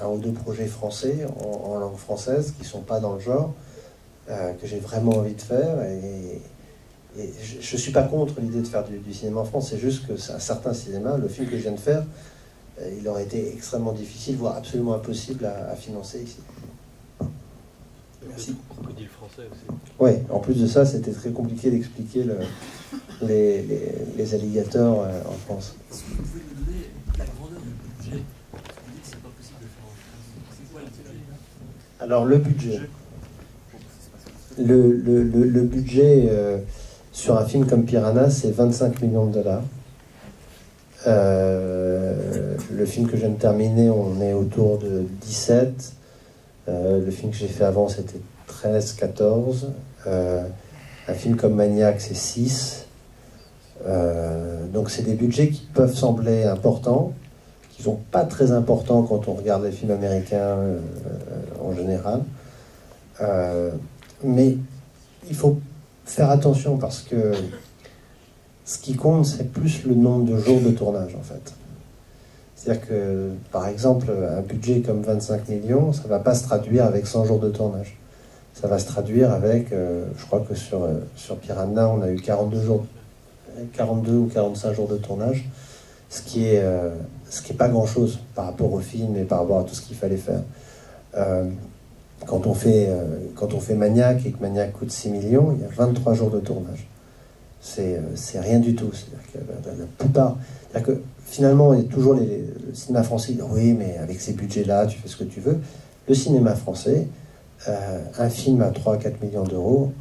un ou deux projets français en langue française qui ne sont pas dans le genre, que j'ai vraiment envie de faire, et je ne suis pas contre l'idée de faire du cinéma en France, c'est juste que c'est un certain cinéma. Le film que je viens de faire, il aurait été extrêmement difficile, voire absolument impossible à financer ici. Merci. Crocodile français aussi. Oui, en plus de ça, c'était très compliqué d'expliquer les alligators en France. Est-ce que vous pouvez me donner la grandeur du budget? Vous dites que c'est pas possible de faire en France. C'est quoi le budget? Alors le budget. Le budget sur un film comme Piranha, c'est 25 millions de dollars. Le film que je viens de terminer, on est autour de 17. Le film que j'ai fait avant, c'était 13, 14. Un film comme Maniac, c'est 6. Donc c'est des budgets qui peuvent sembler importants, qui ne sont pas très importants quand on regarde les films américains en général. Mais il faut faire attention parce que ce qui compte, c'est plus le nombre de jours de tournage, en fait. C'est-à-dire que, par exemple, un budget comme 25 millions, ça ne va pas se traduire avec 100 jours de tournage. Ça va se traduire avec, je crois que sur Piranha, on a eu 42 ou 45 jours de tournage, ce qui est pas grand-chose par rapport au film et par rapport à tout ce qu'il fallait faire. Quand on fait Maniac et que Maniac coûte 6 millions, il y a 23 jours de tournage. C'est rien du tout. C'est-à-dire que la plupart... C'est-à-dire que finalement, il y a toujours le cinéma français, oui, mais avec ces budgets-là, tu fais ce que tu veux. Le cinéma français, un film à 3-4 millions d'euros,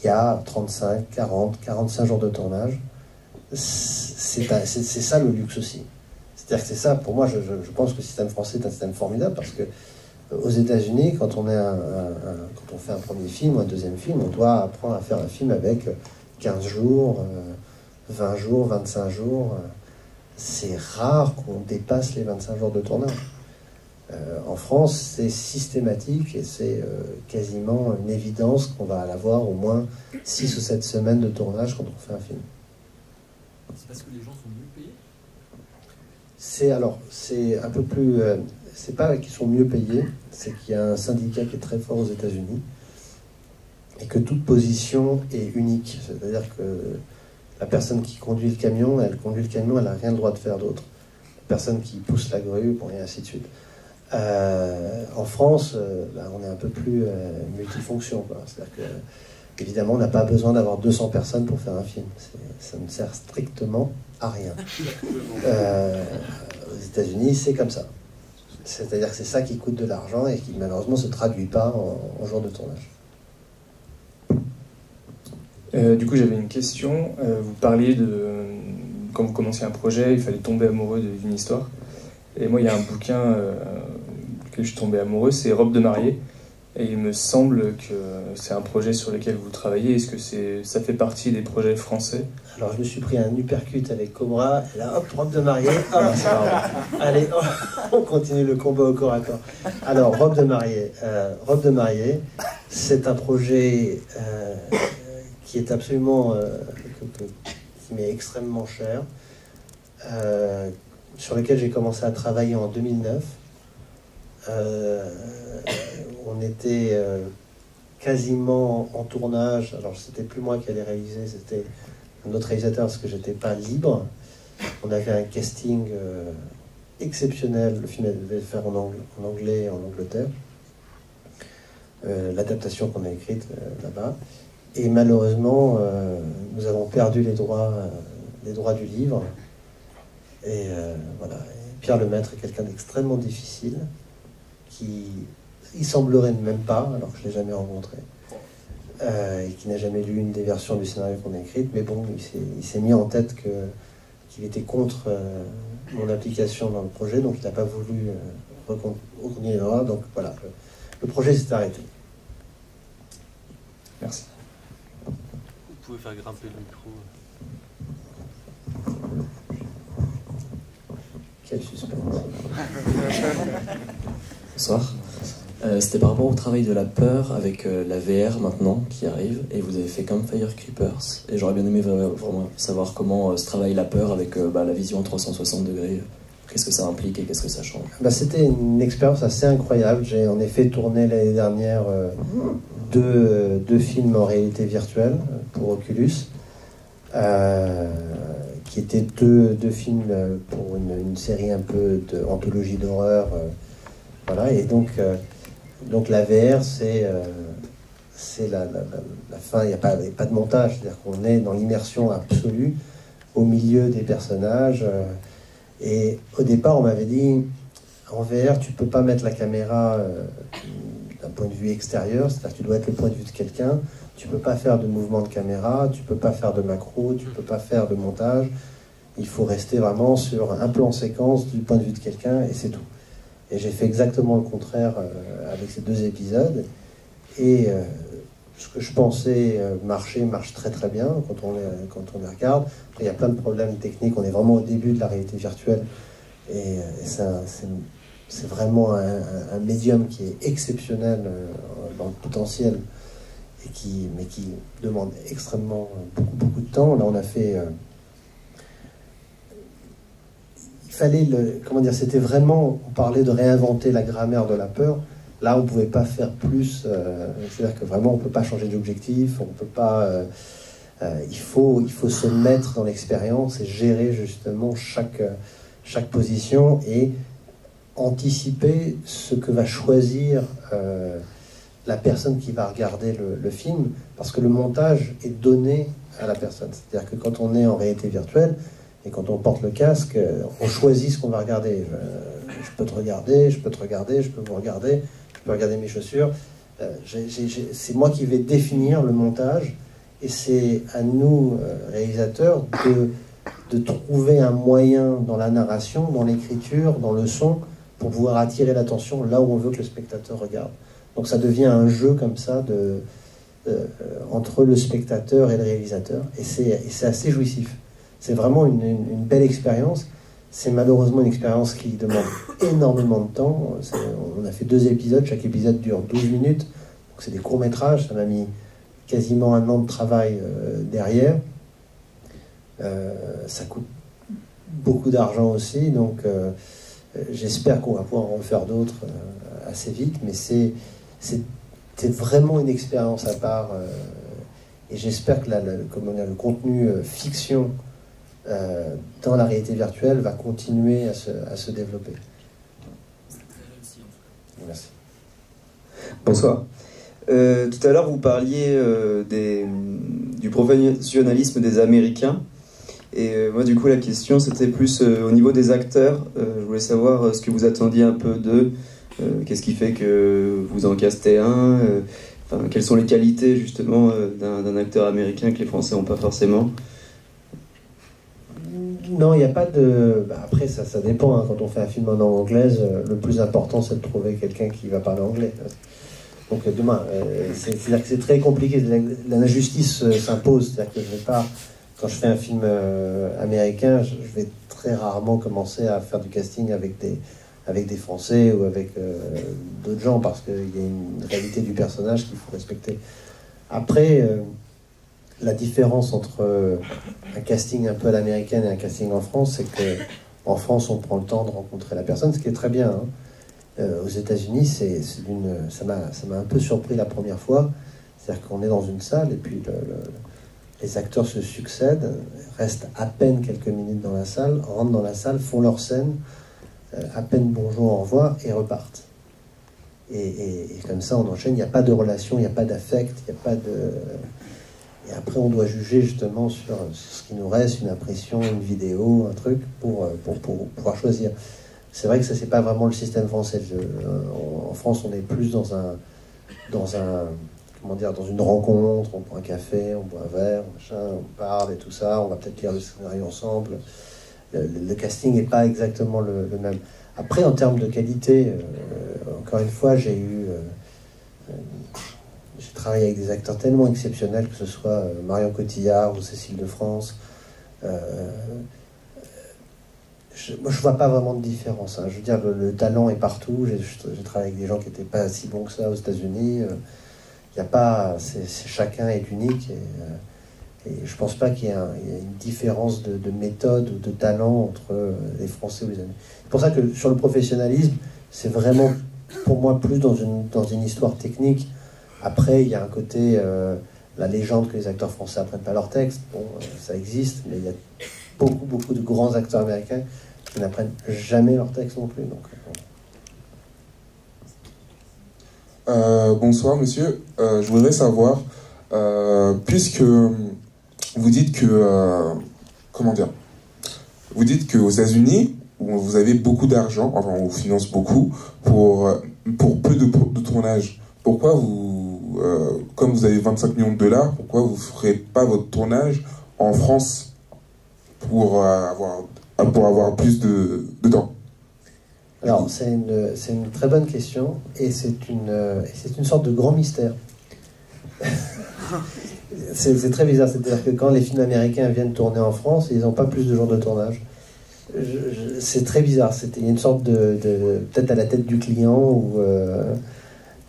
il y a 35, 40, 45 jours de tournage. C'est ça le luxe aussi. C'est-à-dire que c'est ça, pour moi, je pense que le système français est un système formidable parce que aux États-Unis, quand on fait un premier film ou un deuxième film, on doit apprendre à faire un film avec 15 jours, 20 jours, 25 jours. C'est rare qu'on dépasse les 25 jours de tournage. En France, c'est systématique et c'est quasiment une évidence qu'on va avoir au moins 6 ou 7 semaines de tournage quand on fait un film. C'est parce que les gens sont mieux payés? C'est un peu plus... c'est pas qu'ils sont mieux payés, c'est qu'il y a un syndicat qui est très fort aux États-Unis et que toute position est unique. C'est-à-dire que la personne qui conduit le camion, elle n'a rien le droit de faire d'autre. La personne qui pousse la grue, bon, et ainsi de suite. En France, on est un peu plus multifonction. C'est-à-dire que, évidemment, on n'a pas besoin d'avoir 200 personnes pour faire un film. Ça ne sert strictement à rien. Aux États-Unis, c'est comme ça. C'est-à-dire que c'est ça qui coûte de l'argent et qui malheureusement ne se traduit pas en jours de tournage. Du coup, j'avais une question. Vous parliez de quand vous commenciez un projet, il fallait tomber amoureux d'une histoire. Et moi, il y a un bouquin que je suis tombé amoureux, c'est Robe de mariée. Et il me semble que c'est un projet sur lequel vous travaillez. Est-ce que ça fait partie des projets français? Alors, je me suis pris un uppercut avec Cobra. Et là, hop, Robe de mariée. Hop, allez, on continue le combat au corps à corps. Alors, Robe de mariée. Robe de mariée, c'est un projet qui est absolument... qui m'est extrêmement cher. Sur lequel j'ai commencé à travailler en 2009. On était quasiment en tournage. Alors, c'était plus moi qui allais réaliser, c'était un autre réalisateur parce que j'étais pas libre. On avait un casting exceptionnel. Le film devait se faire en anglais et en Angleterre. L'adaptation qu'on a écrite là-bas. Et malheureusement, nous avons perdu les droits du livre. Et voilà. Et Pierre Lemaître est quelqu'un d'extrêmement difficile, qui, il semblerait ne m'aime pas, alors que je ne l'ai jamais rencontré, et qui n'a jamais lu une des versions du scénario qu'on a écrite, mais bon, il s'est mis en tête qu'il était contre mon implication dans le projet, donc il n'a pas voulu reconduire les droits, donc voilà, le projet s'est arrêté. Merci. Vous pouvez faire grimper le micro. Quel suspense. Bonsoir. C'était par rapport au travail de la peur avec la VR maintenant qui arrive, et vous avez fait Campfire Creepers, et j'aurais bien aimé vraiment savoir comment se travaille la peur avec la vision 360 degrés. Qu'est-ce que ça implique et qu'est-ce que ça change? C'était une expérience assez incroyable. J'ai en effet tourné l'année dernière deux films en réalité virtuelle pour Oculus, qui étaient deux films pour une série un peu d'anthologie d'horreur. Voilà, et donc la VR, c'est la fin, il n'y a pas de montage, c'est-à-dire qu'on est dans l'immersion absolue au milieu des personnages. Et au départ, on m'avait dit, en VR, tu ne peux pas mettre la caméra d'un point de vue extérieur, c'est-à-dire que tu dois être le point de vue de quelqu'un, tu ne peux pas faire de mouvement de caméra, tu ne peux pas faire de macro, tu ne peux pas faire de montage, il faut rester vraiment sur un plan séquence du point de vue de quelqu'un, et c'est tout. Et j'ai fait exactement le contraire avec ces 2 épisodes, et ce que je pensais marche très très bien quand on les regarde. Après, il y a plein de problèmes techniques, on est vraiment au début de la réalité virtuelle, et c'est vraiment un médium qui est exceptionnel dans le potentiel, mais qui demande extrêmement beaucoup de temps. Là, on a fait... il fallait... comment dire, c'était vraiment... On parlait de réinventer la grammaire de la peur. Là, on ne pouvait pas faire plus. C'est-à-dire que vraiment, on ne peut pas changer d'objectif, on ne peut pas... il faut se mettre dans l'expérience et gérer justement chaque position et anticiper ce que va choisir la personne qui va regarder le film, parce que le montage est donné à la personne. C'est-à-dire que quand on est en réalité virtuelle et quand on porte le casque, on choisit ce qu'on va regarder. Je peux te regarder, je peux te regarder, je peux vous regarder, je peux regarder mes chaussures. C'est moi qui vais définir le montage, et c'est à nous, réalisateurs, de trouver un moyen dans la narration, dans l'écriture, dans le son, pour pouvoir attirer l'attention là où on veut que le spectateur regarde. Donc ça devient un jeu comme ça entre le spectateur et le réalisateur, et c'est assez jouissif. C'est vraiment une belle expérience. C'est malheureusement une expérience qui demande énormément de temps. On a fait 2 épisodes, chaque épisode dure 12 minutes, donc c'est des courts-métrages, ça m'a mis quasiment 1 an de travail derrière. Ça coûte beaucoup d'argent aussi, donc j'espère qu'on va pouvoir en refaire d'autres assez vite, mais c'est vraiment une expérience à part, et j'espère que le contenu fiction dans la réalité virtuelle va continuer à se développer. Merci. Bonsoir. Tout à l'heure, vous parliez du professionnalisme des Américains. Et moi, du coup, la question, c'était plus au niveau des acteurs. Je voulais savoir ce que vous attendiez un peu d'eux. Qu'est-ce qui fait que vous en castez un quelles sont les qualités, justement, d'un acteur américain que les Français n'ont pas forcément? Non, il n'y a pas de... après, ça dépend. Hein. Quand on fait un film en langue anglaise, le plus important, c'est de trouver quelqu'un qui va parler anglais. Donc demain, c'est-à-dire que c'est très compliqué. L'injustice s'impose. C'est-à-dire que je vais pas... Quand je fais un film américain, je vais très rarement commencer à faire du casting avec des Français ou avec d'autres gens, parce qu'il y a une réalité du personnage qu'il faut respecter. Après, la différence entre un casting un peu à l'américaine et un casting en France, c'est que en France, on prend le temps de rencontrer la personne, ce qui est très bien. Hein. Aux États-Unis, ça m'a un peu surpris la première fois. C'est-à-dire qu'on est dans une salle et puis les acteurs se succèdent, restent à peine quelques minutes dans la salle, rentrent dans la salle, font leur scène, à peine bonjour, au revoir, et repartent. Et comme ça, on enchaîne. Il n'y a pas de relation, il n'y a pas d'affect, il n'y a pas de... Et après, on doit juger justement sur ce qui nous reste, une impression, une vidéo, un truc, pour pouvoir choisir. C'est vrai que ça, c'est pas vraiment le système français. En France, on est plus dans une rencontre, on prend un café, on boit un verre, machin, on parle et tout ça, on va peut-être lire le scénario ensemble. Le casting n'est pas exactement le même. Après, en termes de qualité, encore une fois, j'ai travaillé avec des acteurs tellement exceptionnels, que ce soit Marion Cotillard ou Cécile de France. Moi, je vois pas vraiment de différence. Hein. Je veux dire, le talent est partout. J'ai travaillé avec des gens qui n'étaient pas si bons que ça aux États-Unis. Il y a pas, chacun est unique, et je pense pas qu'il y ait une différence de méthode ou de talent entre les Français ou les Américains. C'est pour ça que sur le professionnalisme, c'est vraiment pour moi plus dans une histoire technique. Après, il y a un côté la légende que les acteurs français apprennent pas leur texte. Bon, ça existe, mais il y a beaucoup de grands acteurs américains qui n'apprennent jamais leur texte non plus. Donc, bonsoir monsieur, je voudrais savoir, puisque vous dites que, comment dire, vous dites qu'aux États-Unis, où vous avez beaucoup d'argent, enfin on vous finance beaucoup, pour peu de tournage, pourquoi vous, comme vous avez 25 millions de dollars, pourquoi vous ne ferez pas votre tournage en France pour avoir plus de temps? Alors, c'est une très bonne question, et c'est une sorte de grand mystère. C'est très bizarre, c'est-à-dire que quand les films américains viennent tourner en France, ils n'ont pas plus de jours de tournage. C'est très bizarre, il y a une sorte de peut-être à la tête du client,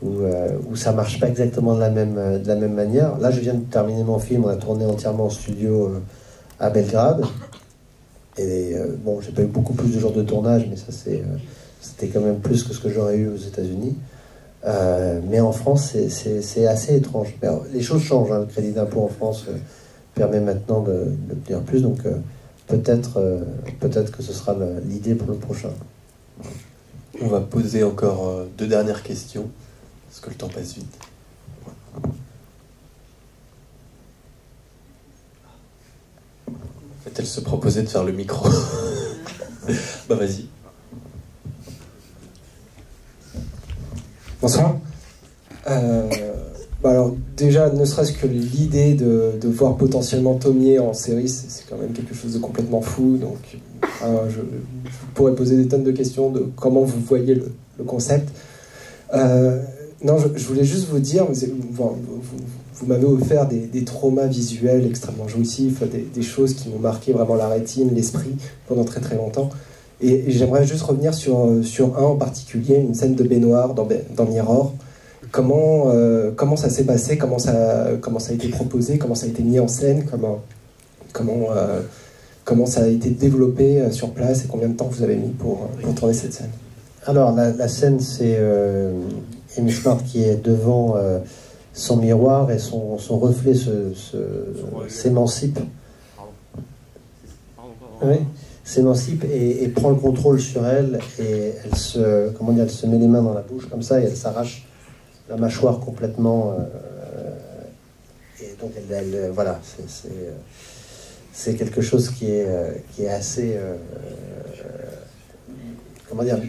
où ça marche pas exactement de la même manière. Là, je viens de terminer mon film, on a tourné entièrement en studio à Belgrade, et bon, j'ai pas eu beaucoup plus de jours de tournage, mais ça c'était quand même plus que ce que j'aurais eu aux États-Unis. Mais en France, c'est assez étrange. Alors, les choses changent, hein. Le crédit d'impôt en France permet maintenant d'obtenir plus, donc peut-être que ce sera l'idée pour le prochain. On va poser encore 2 dernières questions, parce que le temps passe vite. En fait, elle se proposait de faire le micro. Bah vas-y. Bonsoir. Alors déjà, ne serait-ce que l'idée de voir potentiellement Thomier en série, c'est quand même quelque chose de complètement fou. Donc, je pourrais poser des tonnes de questions de comment vous voyez le concept. Non, je voulais juste vous dire, vous m'avez offert des traumas visuels extrêmement jouissifs, des choses qui m'ont marqué vraiment la rétine, l'esprit pendant très très longtemps. Et j'aimerais juste revenir sur un en particulier, une scène de baignoire dans Mirror. Comment ça s'est passé, comment ça a été proposé, comment ça a été mis en scène, comment ça a été développé sur place, et combien de temps vous avez mis pour tourner cette scène? Alors, la scène, c'est Amy Smart qui est devant son miroir, et son reflet s'émancipe. Oui, s'émancipe et prend le contrôle sur elle, et elle se met les mains dans la bouche comme ça, et elle s'arrache la mâchoire complètement, et donc voilà, c'est quelque chose qui est assez comment dire,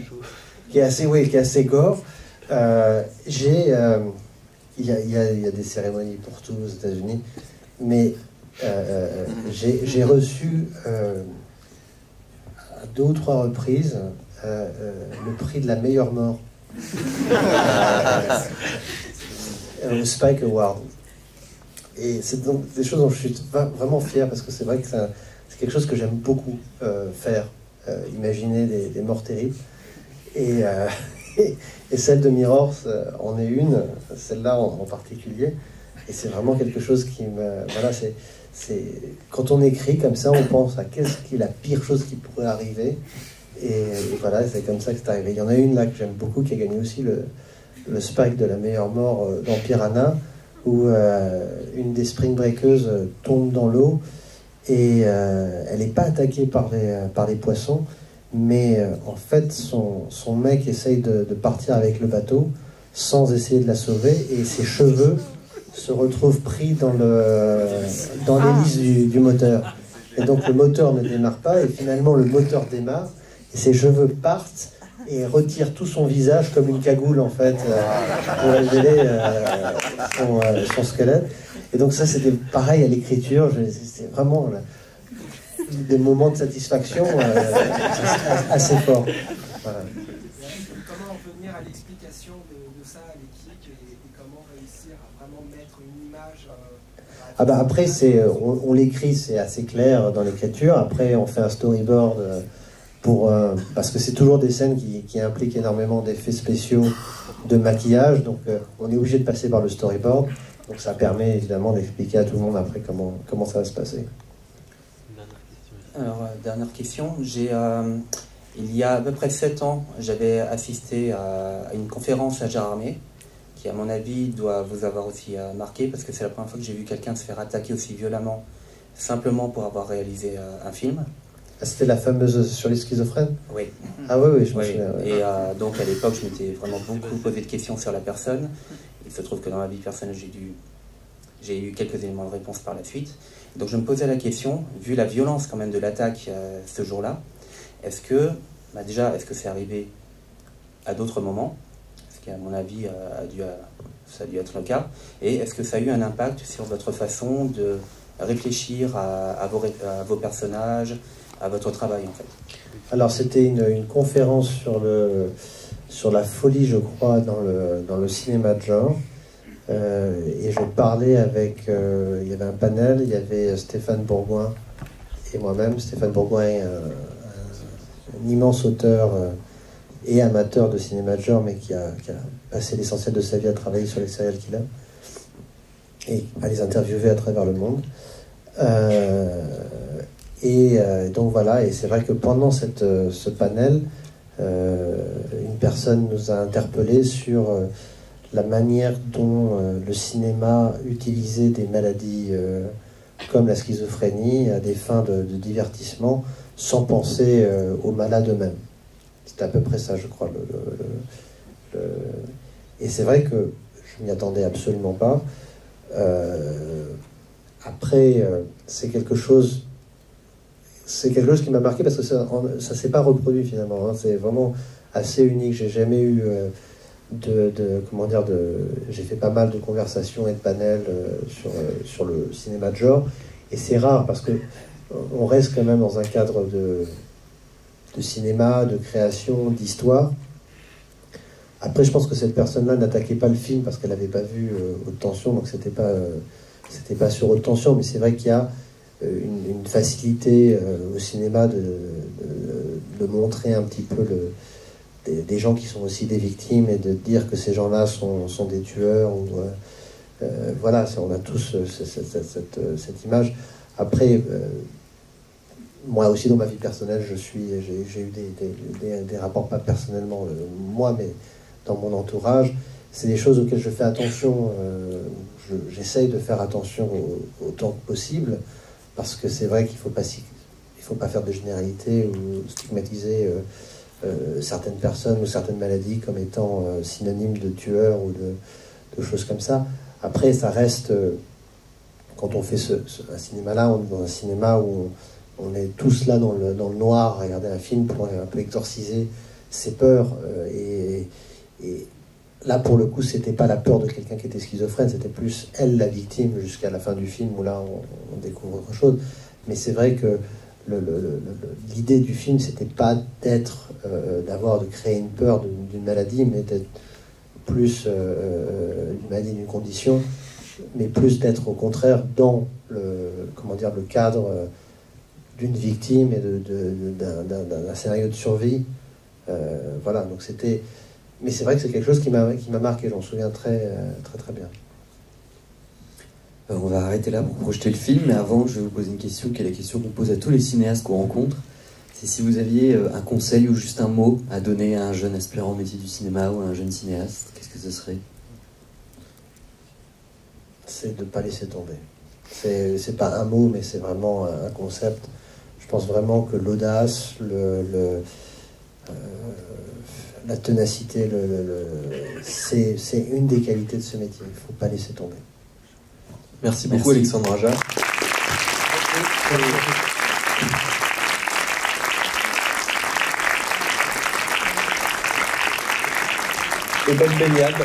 qui est assez gore. Il y a des cérémonies pour tout aux États-Unis, mais j'ai reçu à 2 ou 3 reprises le prix de la meilleure mort au Spike Award. Et c'est donc des choses dont je suis vraiment fier, parce que c'est vrai que c'est quelque chose que j'aime beaucoup faire, imaginer des morts terribles. Et celle de Mirror en est une, celle-là en particulier. Et c'est vraiment quelque chose qui me... Voilà, quand on écrit comme ça, on pense à qu'est-ce qui est la pire chose qui pourrait arriver. Et voilà, c'est comme ça que c'est arrivé. Il y en a une là que j'aime beaucoup, qui a gagné aussi le Spike de la meilleure mort dans Piranha, où une des Spring Breakers tombe dans l'eau, et elle n'est pas attaquée par les poissons, mais en fait son mec essaye de partir avec le bateau sans essayer de la sauver, et ses cheveux se retrouvent pris dans l'hélice du moteur. Et donc le moteur ne démarre pas, et finalement le moteur démarre, et ses cheveux partent et retire tout son visage comme une cagoule, en fait, pour révéler son squelette. Et donc ça, c'était pareil à l'écriture, c'était vraiment des moments de satisfaction assez forts. Voilà. Comment on peut venir à l'explication de ça à l'équipe, et comment réussir à vraiment mettre une image Après, on l'écrit, c'est assez clair dans l'écriture. Après, on fait un storyboard parce que c'est toujours des scènes qui impliquent énormément d'effets spéciaux, de maquillage, donc on est obligé de passer par le storyboard. Donc ça permet évidemment d'expliquer à tout le monde après comment ça va se passer. Alors, dernière question. Il y a à peu près 7 ans, j'avais assisté à une conférence à Gérardmer, qui à mon avis doit vous avoir aussi marqué, parce que c'est la première fois que j'ai vu quelqu'un se faire attaquer aussi violemment simplement pour avoir réalisé un film. Ah, c'était la fameuse sur les schizophrènes? Oui. Ah oui, je me Oui. souviens. Ouais. Et donc à l'époque, je m'étais vraiment beaucoup posé de questions sur la personne. Il se trouve que dans ma vie personnelle, j'ai eu quelques éléments de réponse par la suite. Donc je me posais la question, vu la violence quand même de l'attaque ce jour-là, est-ce que c'est arrivé à d'autres moments? Parce qu'à mon avis, ça a dû être le cas. Et est-ce que ça a eu un impact sur votre façon de réfléchir à vos personnages, à votre travail en fait? Alors c'était une conférence sur la folie, je crois, dans le cinéma de genre. Et je parlais avec... il y avait un panel, il y avait Stéphane Bourgoin et moi-même. Stéphane Bourgoin est un immense auteur et amateur de cinéma de genre, mais qui a passé l'essentiel de sa vie à travailler sur les serial killers et à les interviewer à travers le monde. Donc voilà, et c'est vrai que pendant ce panel, une personne nous a interpellés sur la manière dont le cinéma utilisait des maladies comme la schizophrénie à des fins de divertissement sans penser aux malades eux-mêmes. C'est à peu près ça, je crois. Et c'est vrai que je m'y attendais absolument pas. Après, c'est quelque chose qui m'a marqué parce que ça s'est pas reproduit finalement. Hein. C'est vraiment assez unique. J'ai jamais eu j'ai fait pas mal de conversations et de panels sur le cinéma de genre, et c'est rare parce que on reste quand même dans un cadre de cinéma, de création, d'histoire. Après, je pense que cette personne-là n'attaquait pas le film parce qu'elle n'avait pas vu Haute Tension, donc c'était pas sur Haute Tension, mais c'est vrai qu'il y a une facilité au cinéma de montrer un petit peu des gens qui sont aussi des victimes et de dire que ces gens-là sont des tueurs. Voilà, on a tous cette image. Après, moi aussi dans ma vie personnelle, j'ai eu des rapports, pas personnellement moi, mais dans mon entourage. C'est des choses auxquelles je fais attention. J'essaye de faire attention autant que possible, parce que c'est vrai qu'il faut pas faire de généralité ou stigmatiser certaines personnes ou certaines maladies comme étant synonymes de tueurs ou de choses comme ça. Après, ça reste, quand on fait un cinéma-là, on est dans un cinéma où on est tous là dans le noir à regarder un film pour un peu exorciser ses peurs. Et là, pour le coup, c'était pas la peur de quelqu'un qui était schizophrène, c'était plus elle, la victime, jusqu'à la fin du film, où là, on découvre autre chose. Mais c'est vrai que l'idée du film, c'était pas de créer une peur d'une maladie, mais d'être plus d'une maladie, d'une condition, mais plus d'être au contraire dans le cadre d'une victime et d'un scénario de survie. Voilà, donc c'était... Mais c'est vrai que c'est quelque chose qui m'a marqué, j'en souviens très bien. On va arrêter là pour projeter le film, mais avant, je vais vous poser une question qui est la question qu'on pose à tous les cinéastes qu'on rencontre. C'est si vous aviez un conseil ou juste un mot à donner à un jeune aspirant au métier du cinéma ou à un jeune cinéaste, qu'est-ce que ce serait? C'est de ne pas laisser tomber. C'est pas un mot, mais c'est vraiment un concept. Je pense vraiment que l'audace, la ténacité, c'est une des qualités de ce métier. Il ne faut pas laisser tomber. Merci beaucoup, Alexandre Aja. Et bonne baignade.